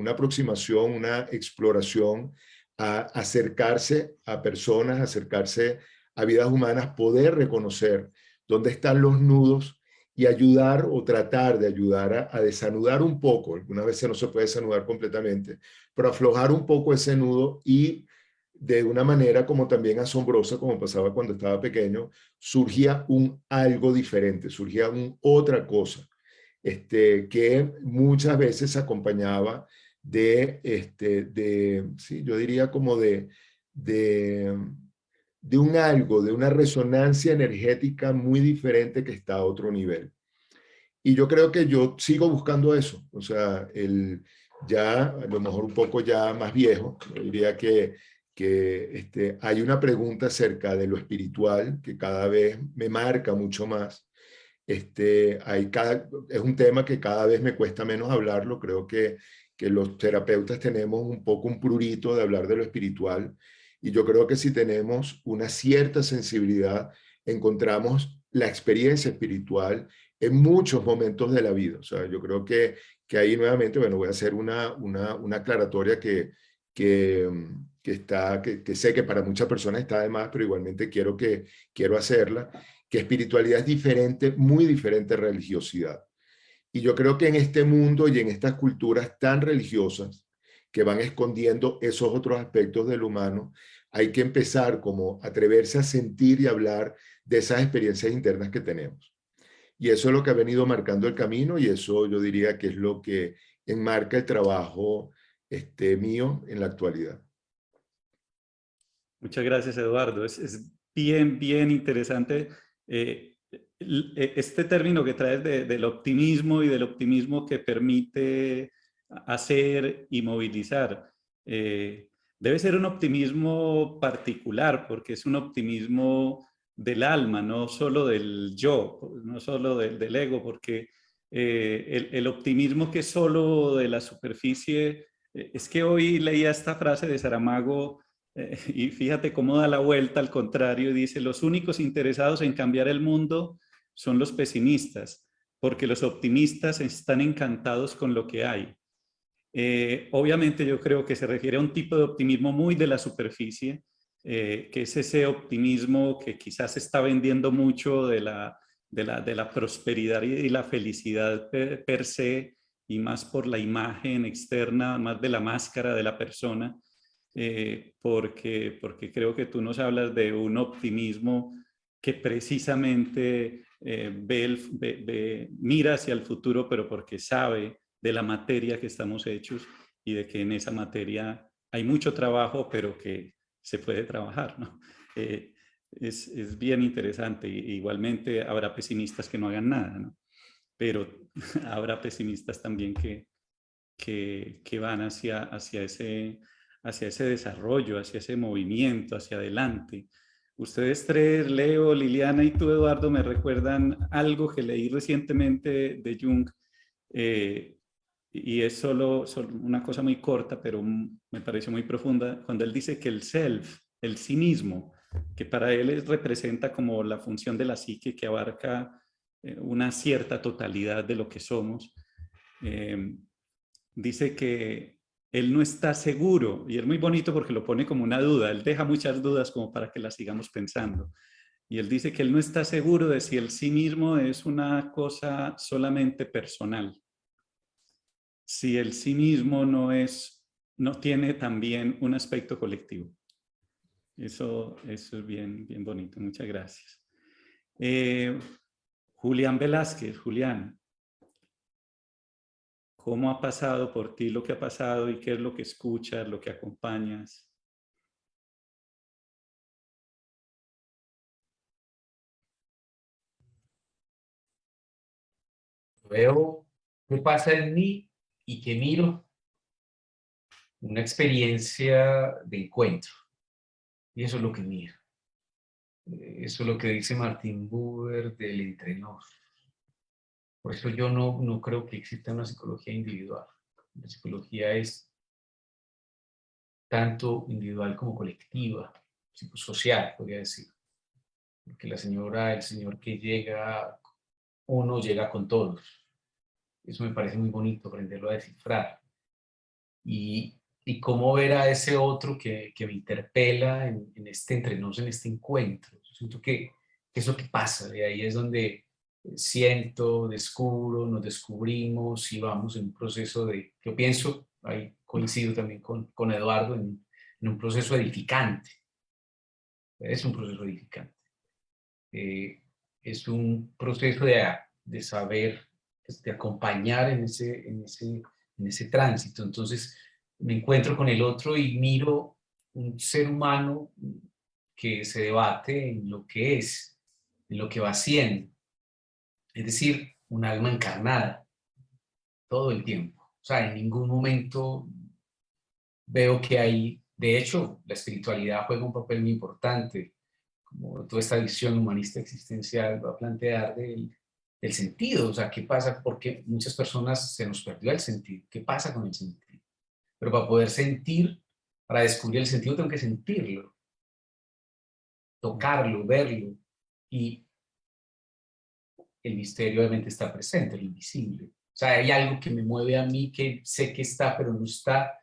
Speaker 5: aproximación, una exploración a acercarse a personas, acercarse a vidas humanas, poder reconocer dónde están los nudos y ayudar o tratar de ayudar a desanudar un poco. Algunas veces no se puede desanudar completamente, pero aflojar un poco ese nudo y de una manera como también asombrosa, como pasaba cuando estaba pequeño, surgía un algo diferente, surgía otra cosa, que muchas veces se acompañaba sí, yo diría como de un algo, de una resonancia energética muy diferente que está a otro nivel. Y yo creo que yo sigo buscando eso, o sea, ya a lo mejor un poco ya más viejo, yo diría que hay una pregunta acerca de lo espiritual que cada vez me marca mucho más. Es un tema que cada vez me cuesta menos hablarlo, creo que los terapeutas tenemos un poco un prurito de hablar de lo espiritual, y yo creo que si tenemos una cierta sensibilidad, encontramos la experiencia espiritual en muchos momentos de la vida. O sea, yo creo que ahí nuevamente, bueno, voy a hacer una aclaratoria que sé que para muchas personas está de más, pero igualmente quiero hacerla, que espiritualidad es diferente, muy diferente a religiosidad. Y yo creo que en este mundo y en estas culturas tan religiosas que van escondiendo esos otros aspectos del humano, hay que empezar como a atreverse a sentir y hablar de esas experiencias internas que tenemos. Y eso es lo que ha venido marcando el camino, y eso yo diría que es lo que enmarca el trabajo mío en la actualidad.
Speaker 2: Muchas gracias, Eduardo. Es bien, bien interesante este término que traes del optimismo y del optimismo que permite hacer y movilizar. Debe ser un optimismo particular porque es un optimismo del alma, no solo del yo, no solo del ego, porque el optimismo que es solo de la superficie, es que hoy leía esta frase de Saramago. Y fíjate cómo da la vuelta al contrario, dice, los únicos interesados en cambiar el mundo son los pesimistas, porque los optimistas están encantados con lo que hay. Obviamente yo creo que se refiere a un tipo de optimismo muy de la superficie, que es ese optimismo que quizás se está vendiendo mucho de la prosperidad y la felicidad per se, y más por la imagen externa, más de la máscara de la persona. Porque creo que tú nos hablas de un optimismo que precisamente mira hacia el futuro, pero porque sabe de la materia que estamos hechos y de que en esa materia hay mucho trabajo, pero que se puede trabajar, ¿no? Es bien interesante. Igualmente habrá pesimistas que no hagan nada, ¿no? Pero habrá pesimistas también que van hacia ese desarrollo, hacia ese movimiento, hacia adelante. Ustedes tres, Leo, Liliana y tú, Eduardo, me recuerdan algo que leí recientemente de Jung, y es solo una cosa muy corta, pero me pareció muy profunda, cuando él dice que el self, el sí mismo, que para él representa como la función de la psique que abarca una cierta totalidad de lo que somos, dice que él no está seguro, y es muy bonito porque lo pone como una duda, él deja muchas dudas como para que las sigamos pensando, y él dice que él no está seguro de si el sí mismo es una cosa solamente personal, si el sí mismo no tiene también un aspecto colectivo. Eso es bien, bien bonito, muchas gracias. Julián Velázquez, Julián, ¿cómo ha pasado por ti lo que ha pasado y qué es lo que escuchas, lo que acompañas?
Speaker 7: Veo qué pasa en mí y que miro una experiencia de encuentro. Y eso es lo que miro. Eso es lo que dice Martin Buber del entrenador. Por eso yo no creo que exista una psicología individual. La psicología es tanto individual como colectiva, psicosocial, podría decir. Porque el señor que llega, uno llega con todos. Eso me parece muy bonito, aprenderlo a descifrar. Y cómo ver a ese otro que me interpela en este entrenos, en este encuentro. Yo siento que es lo que pasa, de ahí es donde siento, descubro, nos descubrimos y vamos en un proceso de, yo pienso, ahí coincido también con Eduardo, en un proceso edificante. Es un proceso edificante. Es un proceso de saber, de acompañar en ese tránsito. Entonces me encuentro con el otro y miro un ser humano que se debate en lo que es, en lo que va haciendo. Es decir, un alma encarnada, todo el tiempo. O sea, en ningún momento veo que hay, de hecho, la espiritualidad juega un papel muy importante, como toda esta visión humanista existencial va a plantear del sentido, o sea, ¿qué pasa? Porque muchas personas se nos perdió el sentido. ¿Qué pasa con el sentido? Pero para poder sentir, para descubrir el sentido tengo que sentirlo, tocarlo, verlo, y el misterio obviamente está presente, lo invisible. O sea, hay algo que me mueve a mí que sé que está, pero no está,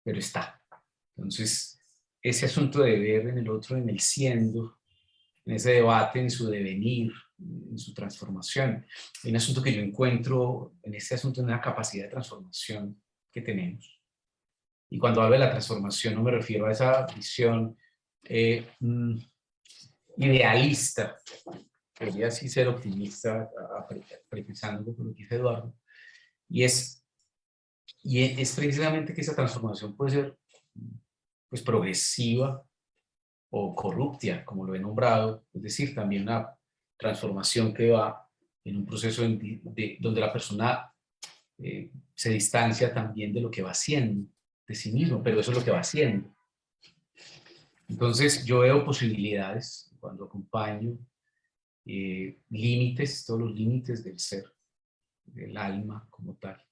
Speaker 7: pero está. Entonces, ese asunto de ver en el otro, en el siendo, en ese debate, en su devenir, en su transformación. Hay un asunto que yo encuentro en este asunto, en una capacidad de transformación que tenemos. Y cuando hablo de la transformación no me refiero a esa visión idealista, quería así ser optimista, precisando con lo que dice Eduardo, y es precisamente que esa transformación puede ser pues, progresiva o corruptia, como lo he nombrado, es decir, también una transformación que va en un proceso donde la persona se distancia también de lo que va haciendo, de sí mismo, pero eso es lo que va haciendo. Entonces yo veo posibilidades cuando acompaño, límites, todos los límites del ser, del alma como tal,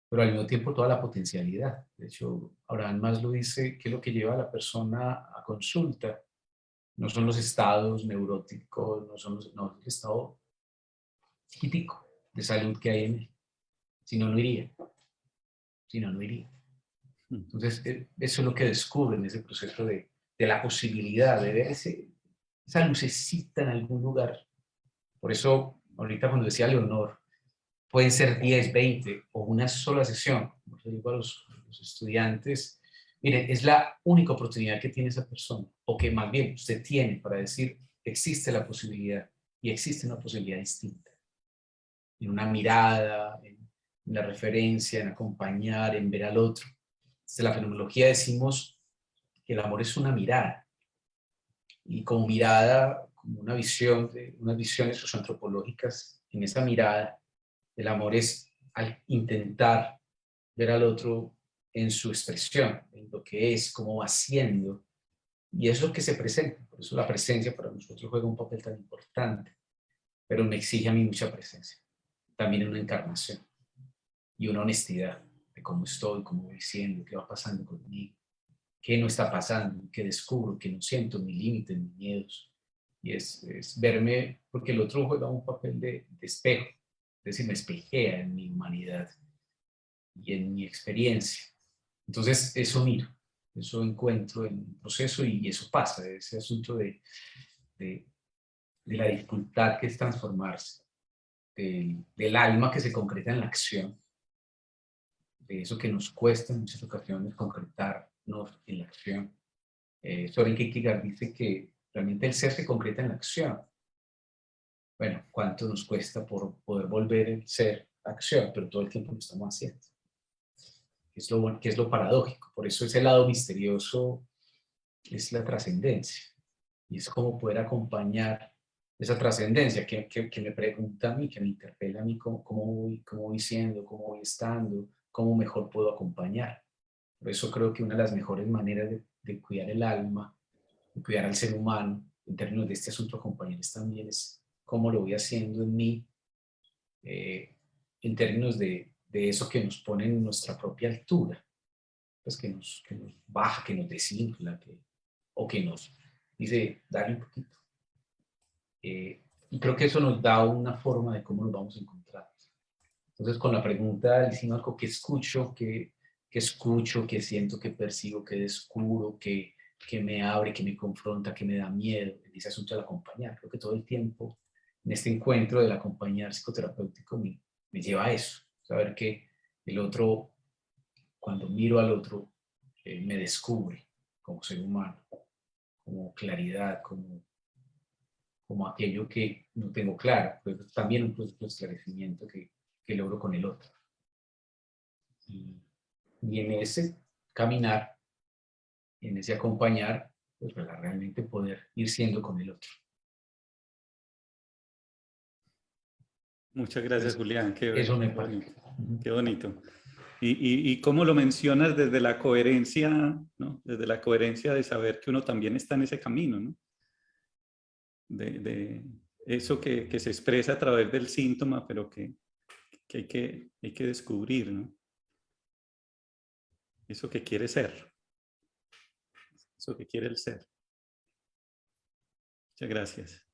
Speaker 7: pero al mismo tiempo toda la potencialidad. De hecho, Abraham Maslow dice que es lo que lleva a la persona a consulta. No son los estados neuróticos, no el estado psíquico de salud que hay en él. Si no, no iría. Si no, no iría. Entonces, eso es lo que descubre en ese proceso de la posibilidad de ver esa lucecita en algún lugar. Por eso, ahorita cuando decía Leonor, pueden ser 10, 20 o una sola sesión. Como yo digo a los estudiantes, miren, es la única oportunidad que tiene esa persona, o que más bien usted tiene para decir, existe la posibilidad, y existe una posibilidad distinta. En una mirada, en la referencia, en acompañar, en ver al otro. Desde la fenomenología decimos que el amor es una mirada, y como mirada, como una visión, unas visiones socioantropológicas, en esa mirada, el amor es al intentar ver al otro en su expresión, en lo que es, cómo va siendo, y eso es lo que se presenta. Por eso la presencia para nosotros juega un papel tan importante, pero me exige a mí mucha presencia, también en una encarnación, y una honestidad de cómo estoy, cómo voy siendo, qué va pasando conmigo, qué no está pasando, qué descubro, qué no siento, mis límites, mis miedos, y es verme, porque el otro juega un papel de espejo, es decir, me espejea en mi humanidad y en mi experiencia. Entonces, eso miro, eso encuentro en el proceso y eso pasa, ese asunto de la dificultad que es transformarse, del alma que se concreta en la acción, de eso que nos cuesta en muchas ocasiones concretarnos en la acción. Soren Kierkegaard dice que realmente el ser se concreta en la acción. Bueno, ¿cuánto nos cuesta por poder volver el ser a acción? Pero todo el tiempo lo estamos haciendo. Que es lo paradójico. Por eso ese lado misterioso es la trascendencia. Y es como poder acompañar esa trascendencia que me pregunta a mí, que me interpela a mí cómo voy siendo, cómo voy molestando, cómo mejor puedo acompañar. Por eso creo que una de las mejores maneras de cuidar el alma, de cuidar al ser humano, en términos de este asunto acompañarles también, es cómo lo voy haciendo en mí, en términos de eso que nos pone en nuestra propia altura, pues que nos baja, que nos desinfla, o que nos dice, dale un poquito. Y creo que eso nos da una forma de cómo nos vamos a encontrar. Entonces, con la pregunta del Simaco, ¿qué escucho? ¿Qué escucho? ¿Qué siento? ¿Qué percibo? ¿Qué descubro? ¿Qué me abre? ¿Qué me confronta? ¿Qué me da miedo? En ese asunto del acompañar. Creo que todo el tiempo, en este encuentro del acompañar psicoterapéutico, me lleva a eso. Saber que el otro, cuando miro al otro, me descubre como ser humano, como claridad, como aquello que no tengo claro, pero también un proceso de esclarecimiento que logro con el otro. Y en ese caminar, en ese acompañar, pues para realmente poder ir siendo con el otro.
Speaker 2: Muchas gracias, Julián. Qué,
Speaker 7: Eso me
Speaker 2: qué
Speaker 7: parece.
Speaker 2: bonito. Qué bonito. Y cómo lo mencionas desde la coherencia, ¿no? Desde la coherencia de saber que uno también está en ese camino, ¿no? De eso que se expresa a través del síntoma, pero que hay que descubrir, ¿no? Eso que quiere ser. Eso que quiere el ser. Muchas gracias.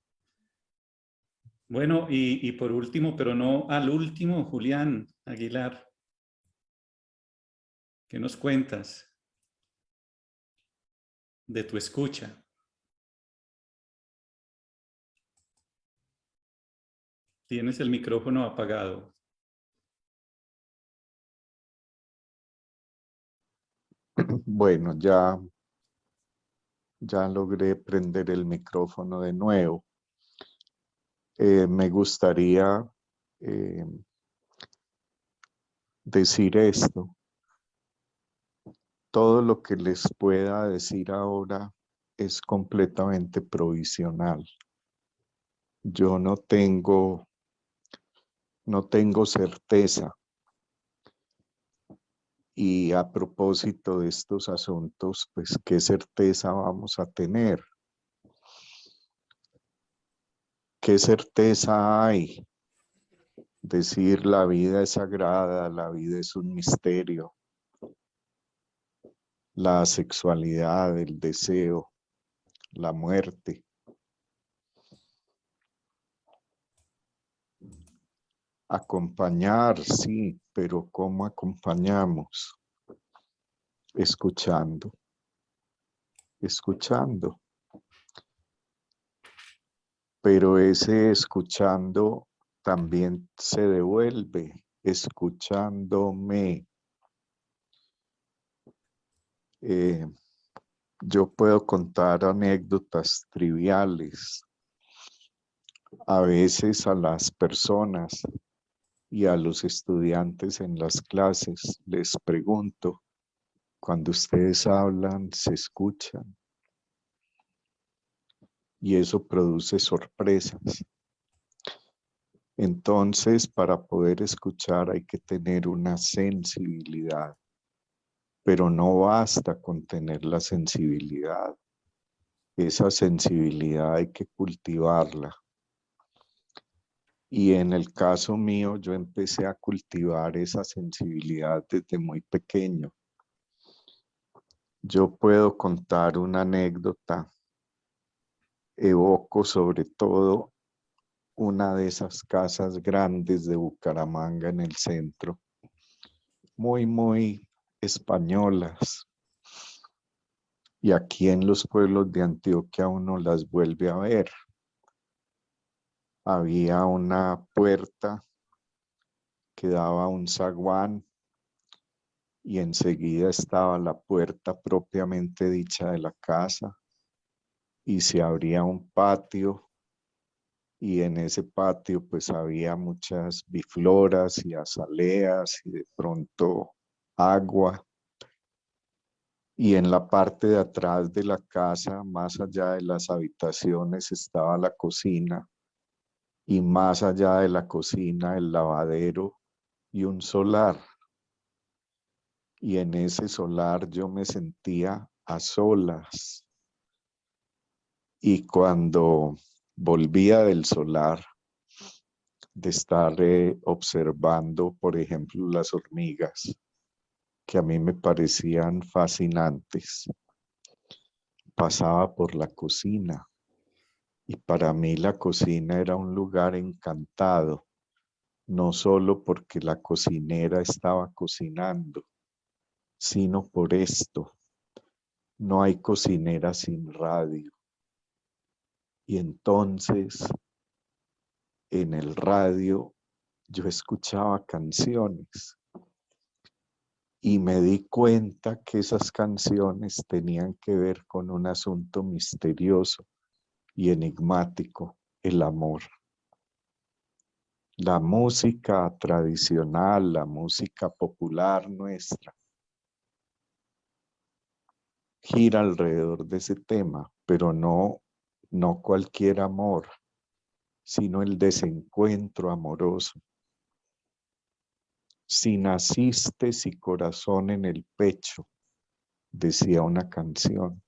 Speaker 2: Bueno, y por último, pero no al último, Julián Aguilar, ¿qué nos cuentas de tu escucha? Tienes el micrófono apagado.
Speaker 6: Bueno, ya logré prender el micrófono de nuevo. Me gustaría decir esto. Todo lo que les pueda decir ahora es completamente provisional. Yo no tengo certeza. Y a propósito de estos asuntos, pues, ¿qué certeza vamos a tener? ¿Qué certeza hay? Decir la vida es sagrada, la vida es un misterio. La sexualidad, el deseo, la muerte. Acompañar, sí, pero ¿cómo acompañamos? Escuchando. Pero ese escuchando también se devuelve escuchándome. Yo puedo contar anécdotas triviales. A veces a las personas y a los estudiantes en las clases les pregunto, cuando ustedes hablan, ¿se escuchan? Y eso produce sorpresas. Entonces, para poder escuchar hay que tener una sensibilidad, pero no basta con tener la sensibilidad. Esa sensibilidad hay que cultivarla. Y en el caso mío, yo empecé a cultivar esa sensibilidad desde muy pequeño. Yo puedo contar una anécdota. Evoco sobre todo una de esas casas grandes de Bucaramanga en el centro, muy españolas. Y aquí en los pueblos de Antioquia uno las vuelve a ver. Había una puerta que daba a un zaguán y enseguida estaba la puerta propiamente dicha de la casa y se abría un patio y en ese patio pues había muchas bifloras y azaleas y de pronto agua. Y en la parte de atrás de la casa, más allá de las habitaciones, estaba la cocina y más allá de la cocina el lavadero y un solar. Y en ese solar yo me sentía a solas. Y cuando volvía del solar, de estar observando, por ejemplo, las hormigas, que a mí me parecían fascinantes, pasaba por la cocina. Y para mí la cocina era un lugar encantado, no solo porque la cocinera estaba cocinando, sino por esto. No hay cocinera sin radio. Y entonces, en el radio, yo escuchaba canciones y me di cuenta que esas canciones tenían que ver con un asunto misterioso y enigmático, el amor. La música tradicional, la música popular nuestra, gira alrededor de ese tema, pero no cualquier amor, sino el desencuentro amoroso. Si naciste y corazón en el pecho, decía una canción.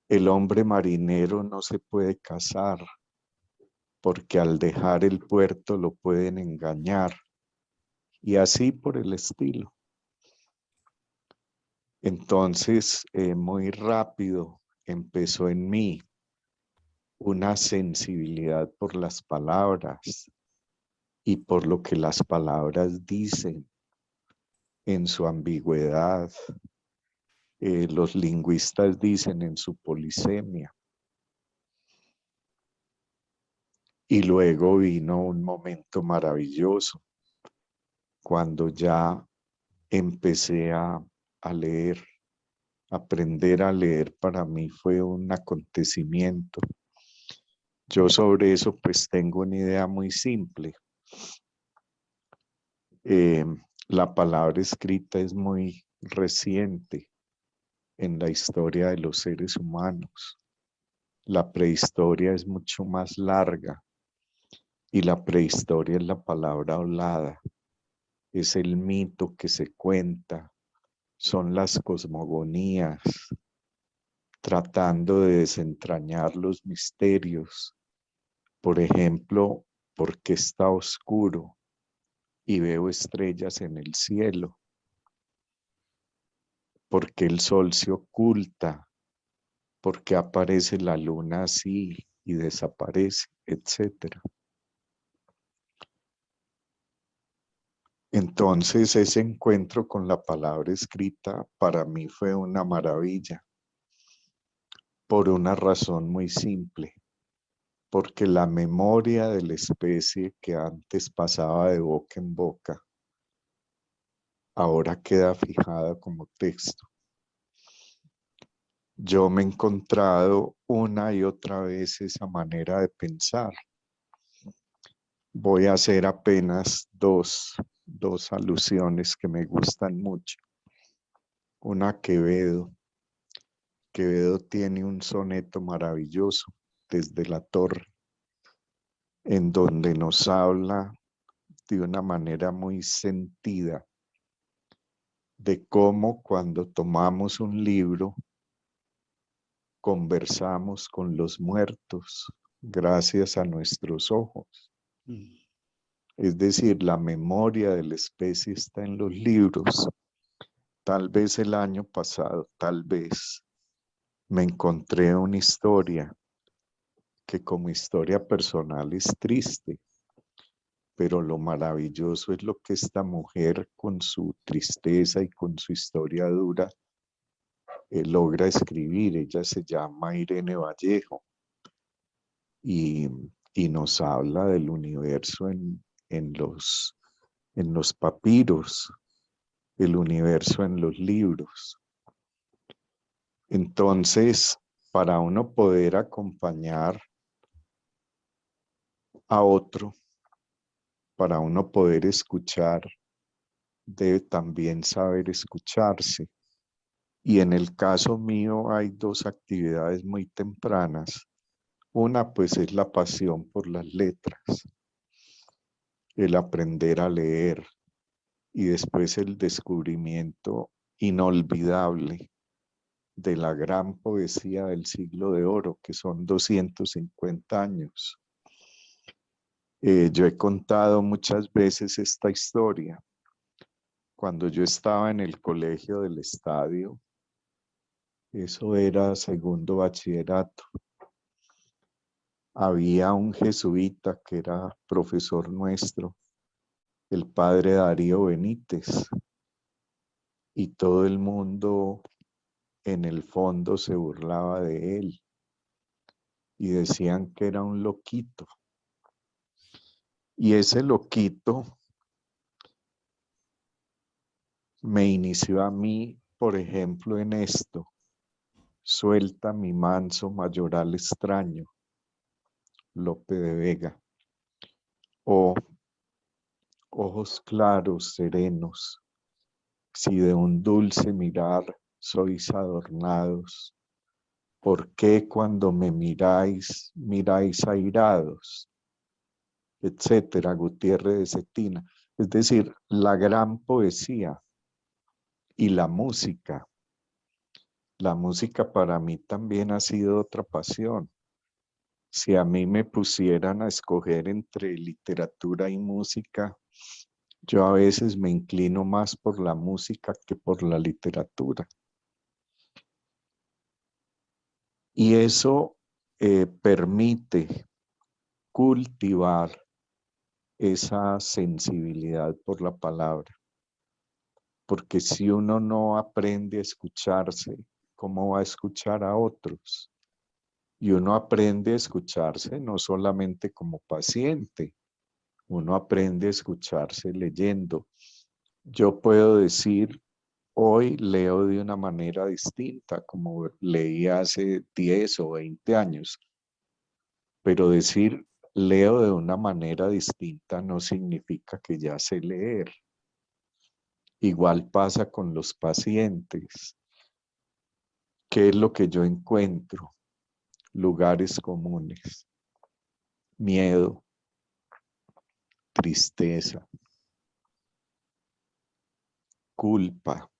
Speaker 6: El hombre marinero no se puede casar, porque al dejar el puerto lo pueden engañar, y así por el estilo. Entonces, muy rápido empezó en mí una sensibilidad por las palabras y por lo que las palabras dicen en su ambigüedad. Los lingüistas dicen en su polisemia. Y luego vino un momento maravilloso, cuando ya empecé a leer. Aprender a leer para mí fue un acontecimiento. Yo sobre eso pues tengo una idea muy simple. La palabra escrita es muy reciente en la historia de los seres humanos. La prehistoria es mucho más larga y la prehistoria es la palabra hablada. Es el mito que se cuenta, son las cosmogonías, tratando de desentrañar los misterios. Por ejemplo, ¿por qué está oscuro y veo estrellas en el cielo? ¿Por qué el sol se oculta? ¿Por qué aparece la luna así y desaparece? Etcétera. Entonces, ese encuentro con la palabra escrita para mí fue una maravilla, por una razón muy simple, porque la memoria de la especie que antes pasaba de boca en boca, ahora queda fijada como texto. Yo me he encontrado una y otra vez esa manera de pensar. Voy a hacer apenas dos alusiones que me gustan mucho. Una a Quevedo. Quevedo tiene un soneto maravilloso, Desde la Torre, en donde nos habla de una manera muy sentida de cómo cuando tomamos un libro conversamos con los muertos gracias a nuestros ojos. Es decir, la memoria de la especie está en los libros. Tal vez el año pasado, tal vez, me encontré una historia que como historia personal es triste, pero lo maravilloso es lo que esta mujer con su tristeza y con su historia dura logra escribir. Ella se llama Irene Vallejo y nos habla del universo en los papiros, el universo en los libros. Entonces, para uno poder acompañar a otro, para uno poder escuchar, debe también saber escucharse. Y en el caso mío hay dos actividades muy tempranas. Una pues es la pasión por las letras. el aprender a leer y después el descubrimiento inolvidable de la gran poesía del siglo de oro, que son 250 años. Yo he contado muchas veces esta historia. Cuando yo estaba en el colegio del Estadio, eso era segundo bachillerato, había un jesuita que era profesor nuestro, el padre Darío Benítez, y todo el mundo en el fondo se burlaba de él y decían que era un loquito. Y ese loquito me inició a mí, por ejemplo, en esto: suelta mi manso mayoral extraño, Lope de Vega, o ojos claros, serenos, si de un dulce mirar sois adornados, ¿por qué cuando me miráis, miráis airados? Etcétera, Gutiérrez de Cetina. Es decir, la gran poesía y la música. La música para mí también ha sido otra pasión. Si a mí me pusieran a escoger entre literatura y música, yo a veces me inclino más por la música que por la literatura. Y eso permite cultivar esa sensibilidad por la palabra. Porque si uno no aprende a escucharse, ¿cómo va a escuchar a otros? Y uno aprende a escucharse no solamente como paciente, uno aprende a escucharse leyendo. Yo puedo decir, hoy leo de una manera distinta, como leí hace 10 o 20 años, pero decir leo de una manera distinta no significa que ya sé leer. Igual pasa con los pacientes. ¿Qué es lo que yo encuentro? Lugares comunes. Miedo, tristeza, culpa,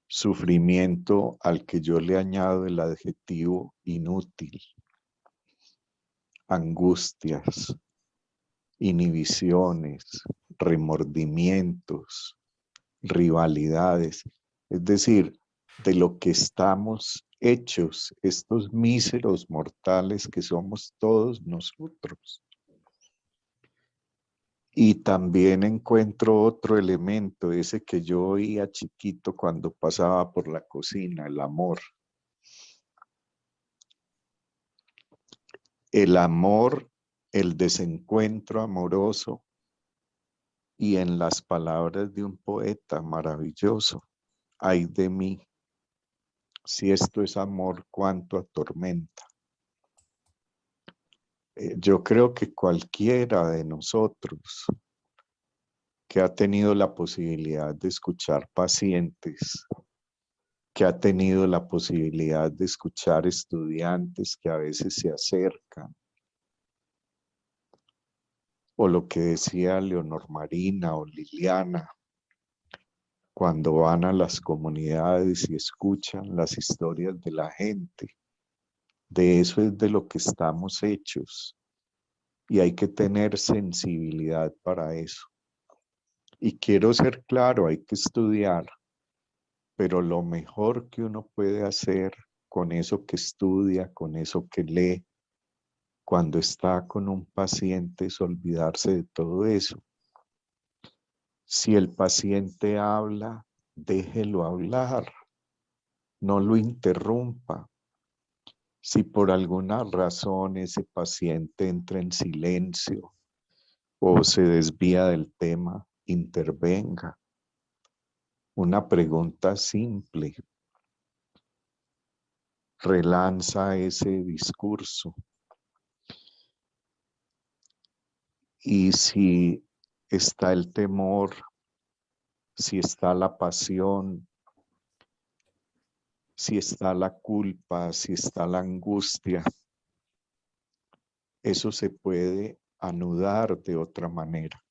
Speaker 6: sufrimiento al que yo le añado el adjetivo inútil, angustias, inhibiciones, remordimientos, rivalidades, es decir, de lo que estamos hechos, estos míseros mortales que somos todos nosotros. Y también encuentro otro elemento, ese que yo oía chiquito cuando pasaba por la cocina, el amor. El amor, el desencuentro amoroso, y en las palabras de un poeta maravilloso: ay de mí, si esto es amor, cuánto atormenta. Yo creo que cualquiera de nosotros que ha tenido la posibilidad de escuchar pacientes, que ha tenido la posibilidad de escuchar estudiantes que a veces se acercan, o lo que decía Leonor Marina o Liliana, cuando van a las comunidades y escuchan las historias de la gente. De eso es de lo que estamos hechos y hay que tener sensibilidad para eso. Y quiero ser claro, hay que estudiar, pero lo mejor que uno puede hacer con eso que estudia, con eso que lee, cuando está con un paciente, es olvidarse de todo eso. Si el paciente habla, déjelo hablar, no lo interrumpa. Si por alguna razón ese paciente entra en silencio o se desvía del tema, intervenga. Una pregunta simple relanza ese discurso. Y si está el temor, si está la pasión, si está la culpa, si está la angustia, eso se puede anudar de otra manera.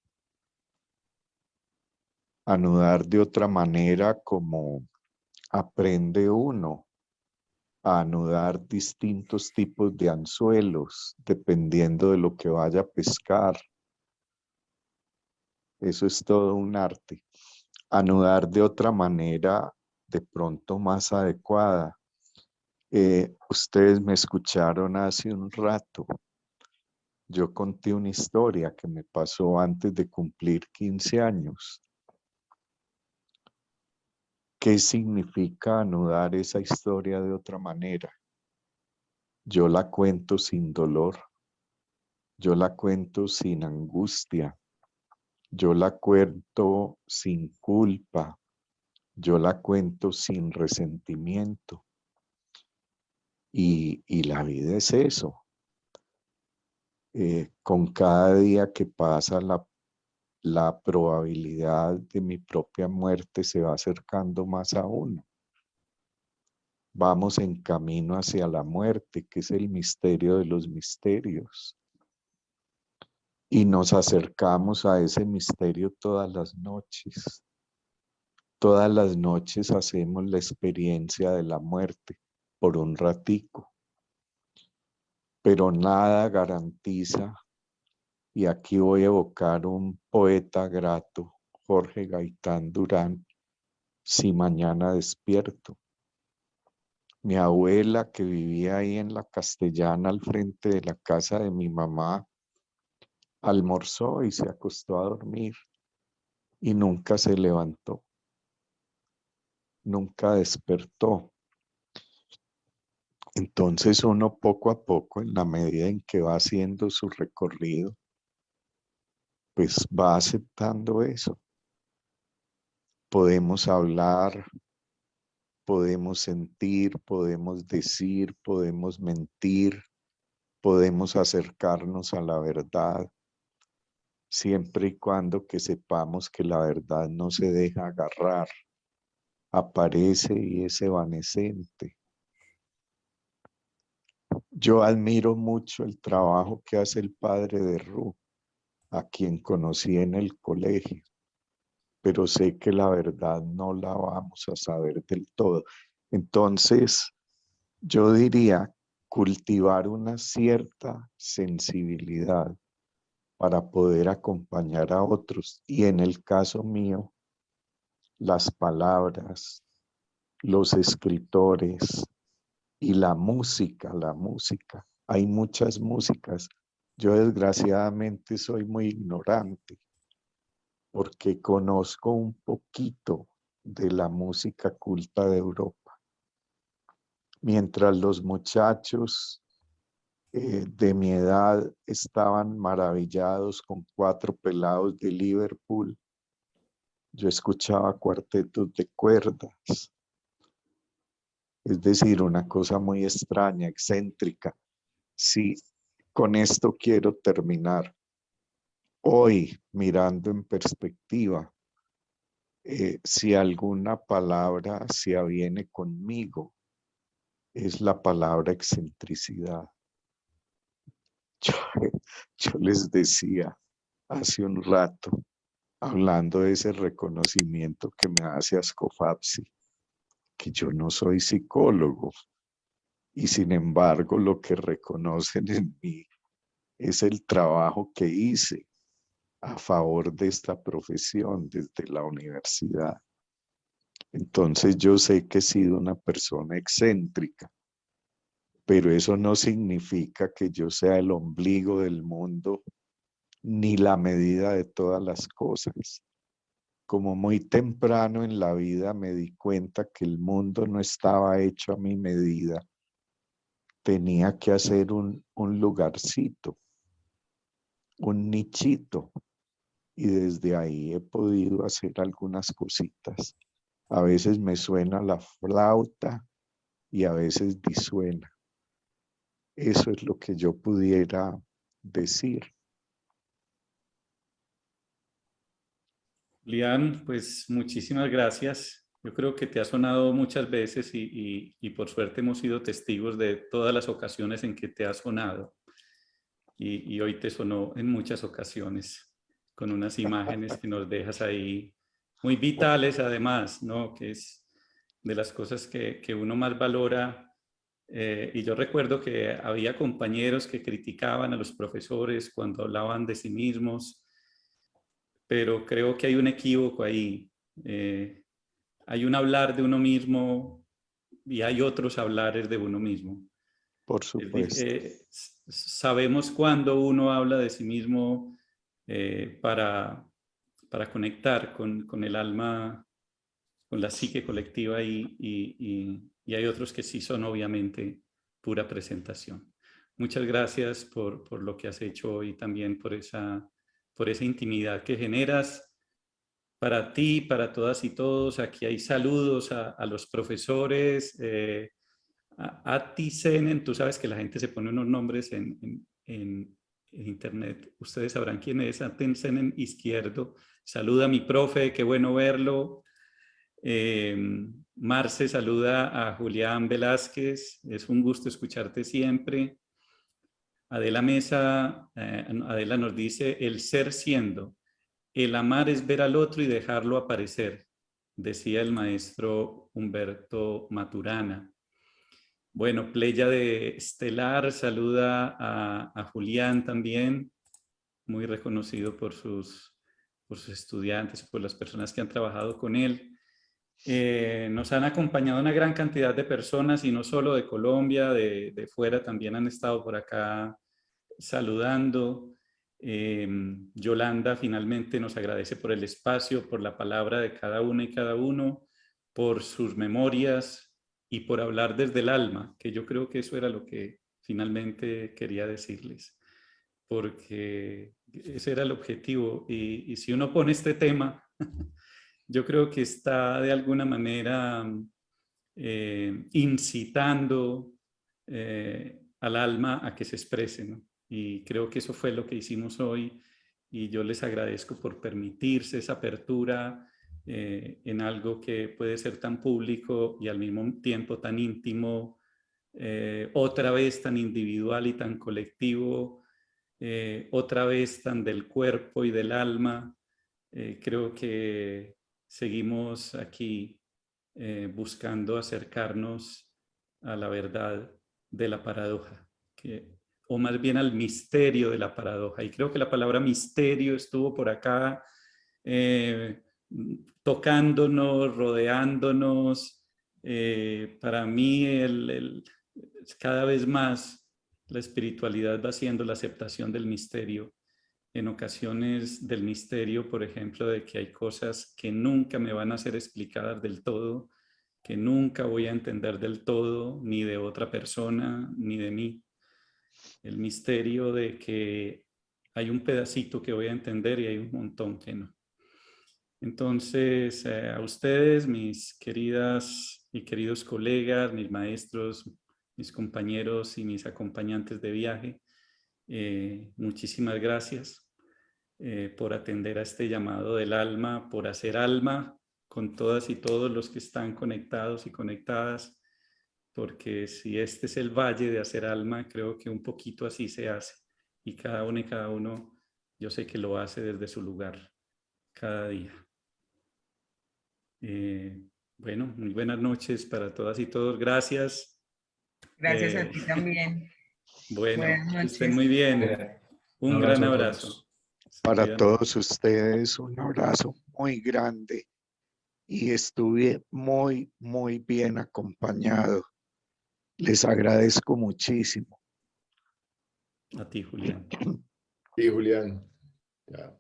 Speaker 6: Anudar de otra manera como aprende uno a anudar distintos tipos de anzuelos dependiendo de lo que vaya a pescar. Eso es todo un arte. Anudar de otra manera, de pronto más adecuada. Ustedes me escucharon hace un rato. Yo conté una historia que me pasó antes de cumplir 15 años. ¿Qué significa anudar esa historia de otra manera? Yo la cuento sin dolor. Yo la cuento sin angustia. Yo la cuento sin culpa. Yo la cuento sin resentimiento. Y la vida es eso. Con cada día que pasa, la probabilidad de mi propia muerte se va acercando más a uno. Vamos en camino hacia la muerte, que es el misterio de los misterios. Y nos acercamos a ese misterio todas las noches. Todas las noches hacemos la experiencia de la muerte por un ratico. Pero nada garantiza, y aquí voy a evocar un poeta grato, Jorge Gaitán Durán, si mañana despierto. Mi abuela, que vivía ahí en la Castellana al frente de la casa de mi mamá, almorzó y se acostó a dormir y nunca se levantó, nunca despertó. Entonces uno poco a poco, en la medida en que va haciendo su recorrido, pues va aceptando eso. Podemos hablar, podemos sentir, podemos decir, podemos mentir, podemos acercarnos a la verdad, siempre y cuando que sepamos que la verdad no se deja agarrar, aparece y es evanescente. Yo admiro mucho el trabajo que hace el padre de Ru, a quien conocí en el colegio, pero sé que la verdad no la vamos a saber del todo. Entonces, yo diría cultivar una cierta sensibilidad para poder acompañar a otros. Y en el caso mío, las palabras, los escritores y la música. Hay muchas músicas. Yo desgraciadamente soy muy ignorante porque conozco un poquito de la música culta de Europa. Mientras los muchachos de mi edad estaban maravillados con 4 pelados de Liverpool, yo escuchaba cuartetos de cuerdas. Es decir, una cosa muy extraña, excéntrica. Sí, con esto quiero terminar. Hoy, mirando en perspectiva, si alguna palabra se aviene conmigo, es la palabra excentricidad. Yo les decía hace un rato, hablando de ese reconocimiento que me hace Ascofapsi, que yo no soy psicólogo, y sin embargo lo que reconocen en mí es el trabajo que hice a favor de esta profesión desde la universidad. Entonces yo sé que he sido una persona excéntrica, pero eso no significa que yo sea el ombligo del mundo ni la medida de todas las cosas. Como muy temprano en la vida me di cuenta que el mundo no estaba hecho a mi medida, tenía que hacer un lugarcito, un nichito, y desde ahí he podido hacer algunas cositas. A veces me suena la flauta y a veces disuena. Eso es lo que yo pudiera decir.
Speaker 2: Lian, pues muchísimas gracias. Yo creo que te ha sonado muchas veces y por suerte hemos sido testigos de todas las ocasiones en que te ha sonado. y hoy te sonó en muchas ocasiones con unas imágenes que nos dejas ahí muy vitales además, ¿no? Que es de las cosas que uno más valora. Y yo recuerdo que había compañeros que criticaban a los profesores cuando hablaban de sí mismos, pero creo que hay un equívoco ahí. Hay un hablar de uno mismo y hay otros hablares de uno mismo.
Speaker 6: Por supuesto.
Speaker 2: Sabemos cuándo uno habla de sí mismo para conectar con el alma, con la psique colectiva y hay otros que sí son obviamente pura presentación. Muchas gracias por lo que has hecho hoy también por esa intimidad que generas para ti, para todas y todos. Aquí hay saludos a los profesores, a ti, Senen. Tú sabes que la gente se pone unos nombres en internet. Ustedes sabrán quién es. Aten Senen Izquierdo. Saluda a mi profe, qué bueno verlo. Marce saluda a Julián Velázquez. Es un gusto escucharte siempre. Adela Mesa, Adela nos dice, el ser siendo. El amar es ver al otro y dejarlo aparecer, decía el maestro Humberto Maturana. Bueno, Pléyade Estelar saluda a Julián también, muy reconocido por sus estudiantes, por las personas que han trabajado con él. Nos han acompañado una gran cantidad de personas y no solo de Colombia, de fuera también han estado por acá saludando. Yolanda finalmente nos agradece por el espacio, por la palabra de cada una y cada uno, por sus memorias y por hablar desde el alma, que yo creo que eso era lo que finalmente quería decirles, porque ese era el objetivo. Y si uno pone este tema, yo creo que está de alguna manera incitando al alma a que se exprese, ¿no? Y creo que eso fue lo que hicimos hoy y yo les agradezco por permitirse esa apertura en algo que puede ser tan público y al mismo tiempo tan íntimo, otra vez tan individual y tan colectivo, otra vez tan del cuerpo y del alma. Creo que seguimos aquí buscando acercarnos a la verdad de la paradoja, o más bien al misterio de la paradoja. Y creo que la palabra misterio estuvo por acá tocándonos, rodeándonos. Para mí, cada vez más la espiritualidad va siendo la aceptación del misterio. En ocasiones del misterio, por ejemplo, de que hay cosas que nunca me van a ser explicadas del todo, que nunca voy a entender del todo, ni de otra persona, ni de mí. El misterio de que hay un pedacito que voy a entender y hay un montón que no. Entonces, a ustedes, mis queridas y queridos colegas, mis maestros, mis compañeros y mis acompañantes de viaje, muchísimas gracias por atender a este llamado del alma, por hacer alma con todas y todos los que están conectados y conectadas, porque si este es el valle de hacer alma, creo que un poquito así se hace, y cada uno y cada uno, yo sé que lo hace desde su lugar, cada día. Bueno, muy buenas noches para todas y todos, gracias.
Speaker 4: Gracias a ti también.
Speaker 2: Bueno,
Speaker 4: Buenas
Speaker 2: que estén
Speaker 4: noches.
Speaker 2: muy bien. Un gran abrazo.
Speaker 6: Para todos ustedes, un abrazo muy grande y estuve muy, muy bien acompañado. Les agradezco muchísimo.
Speaker 2: A ti, Julián.
Speaker 5: Sí, Julián. Ya.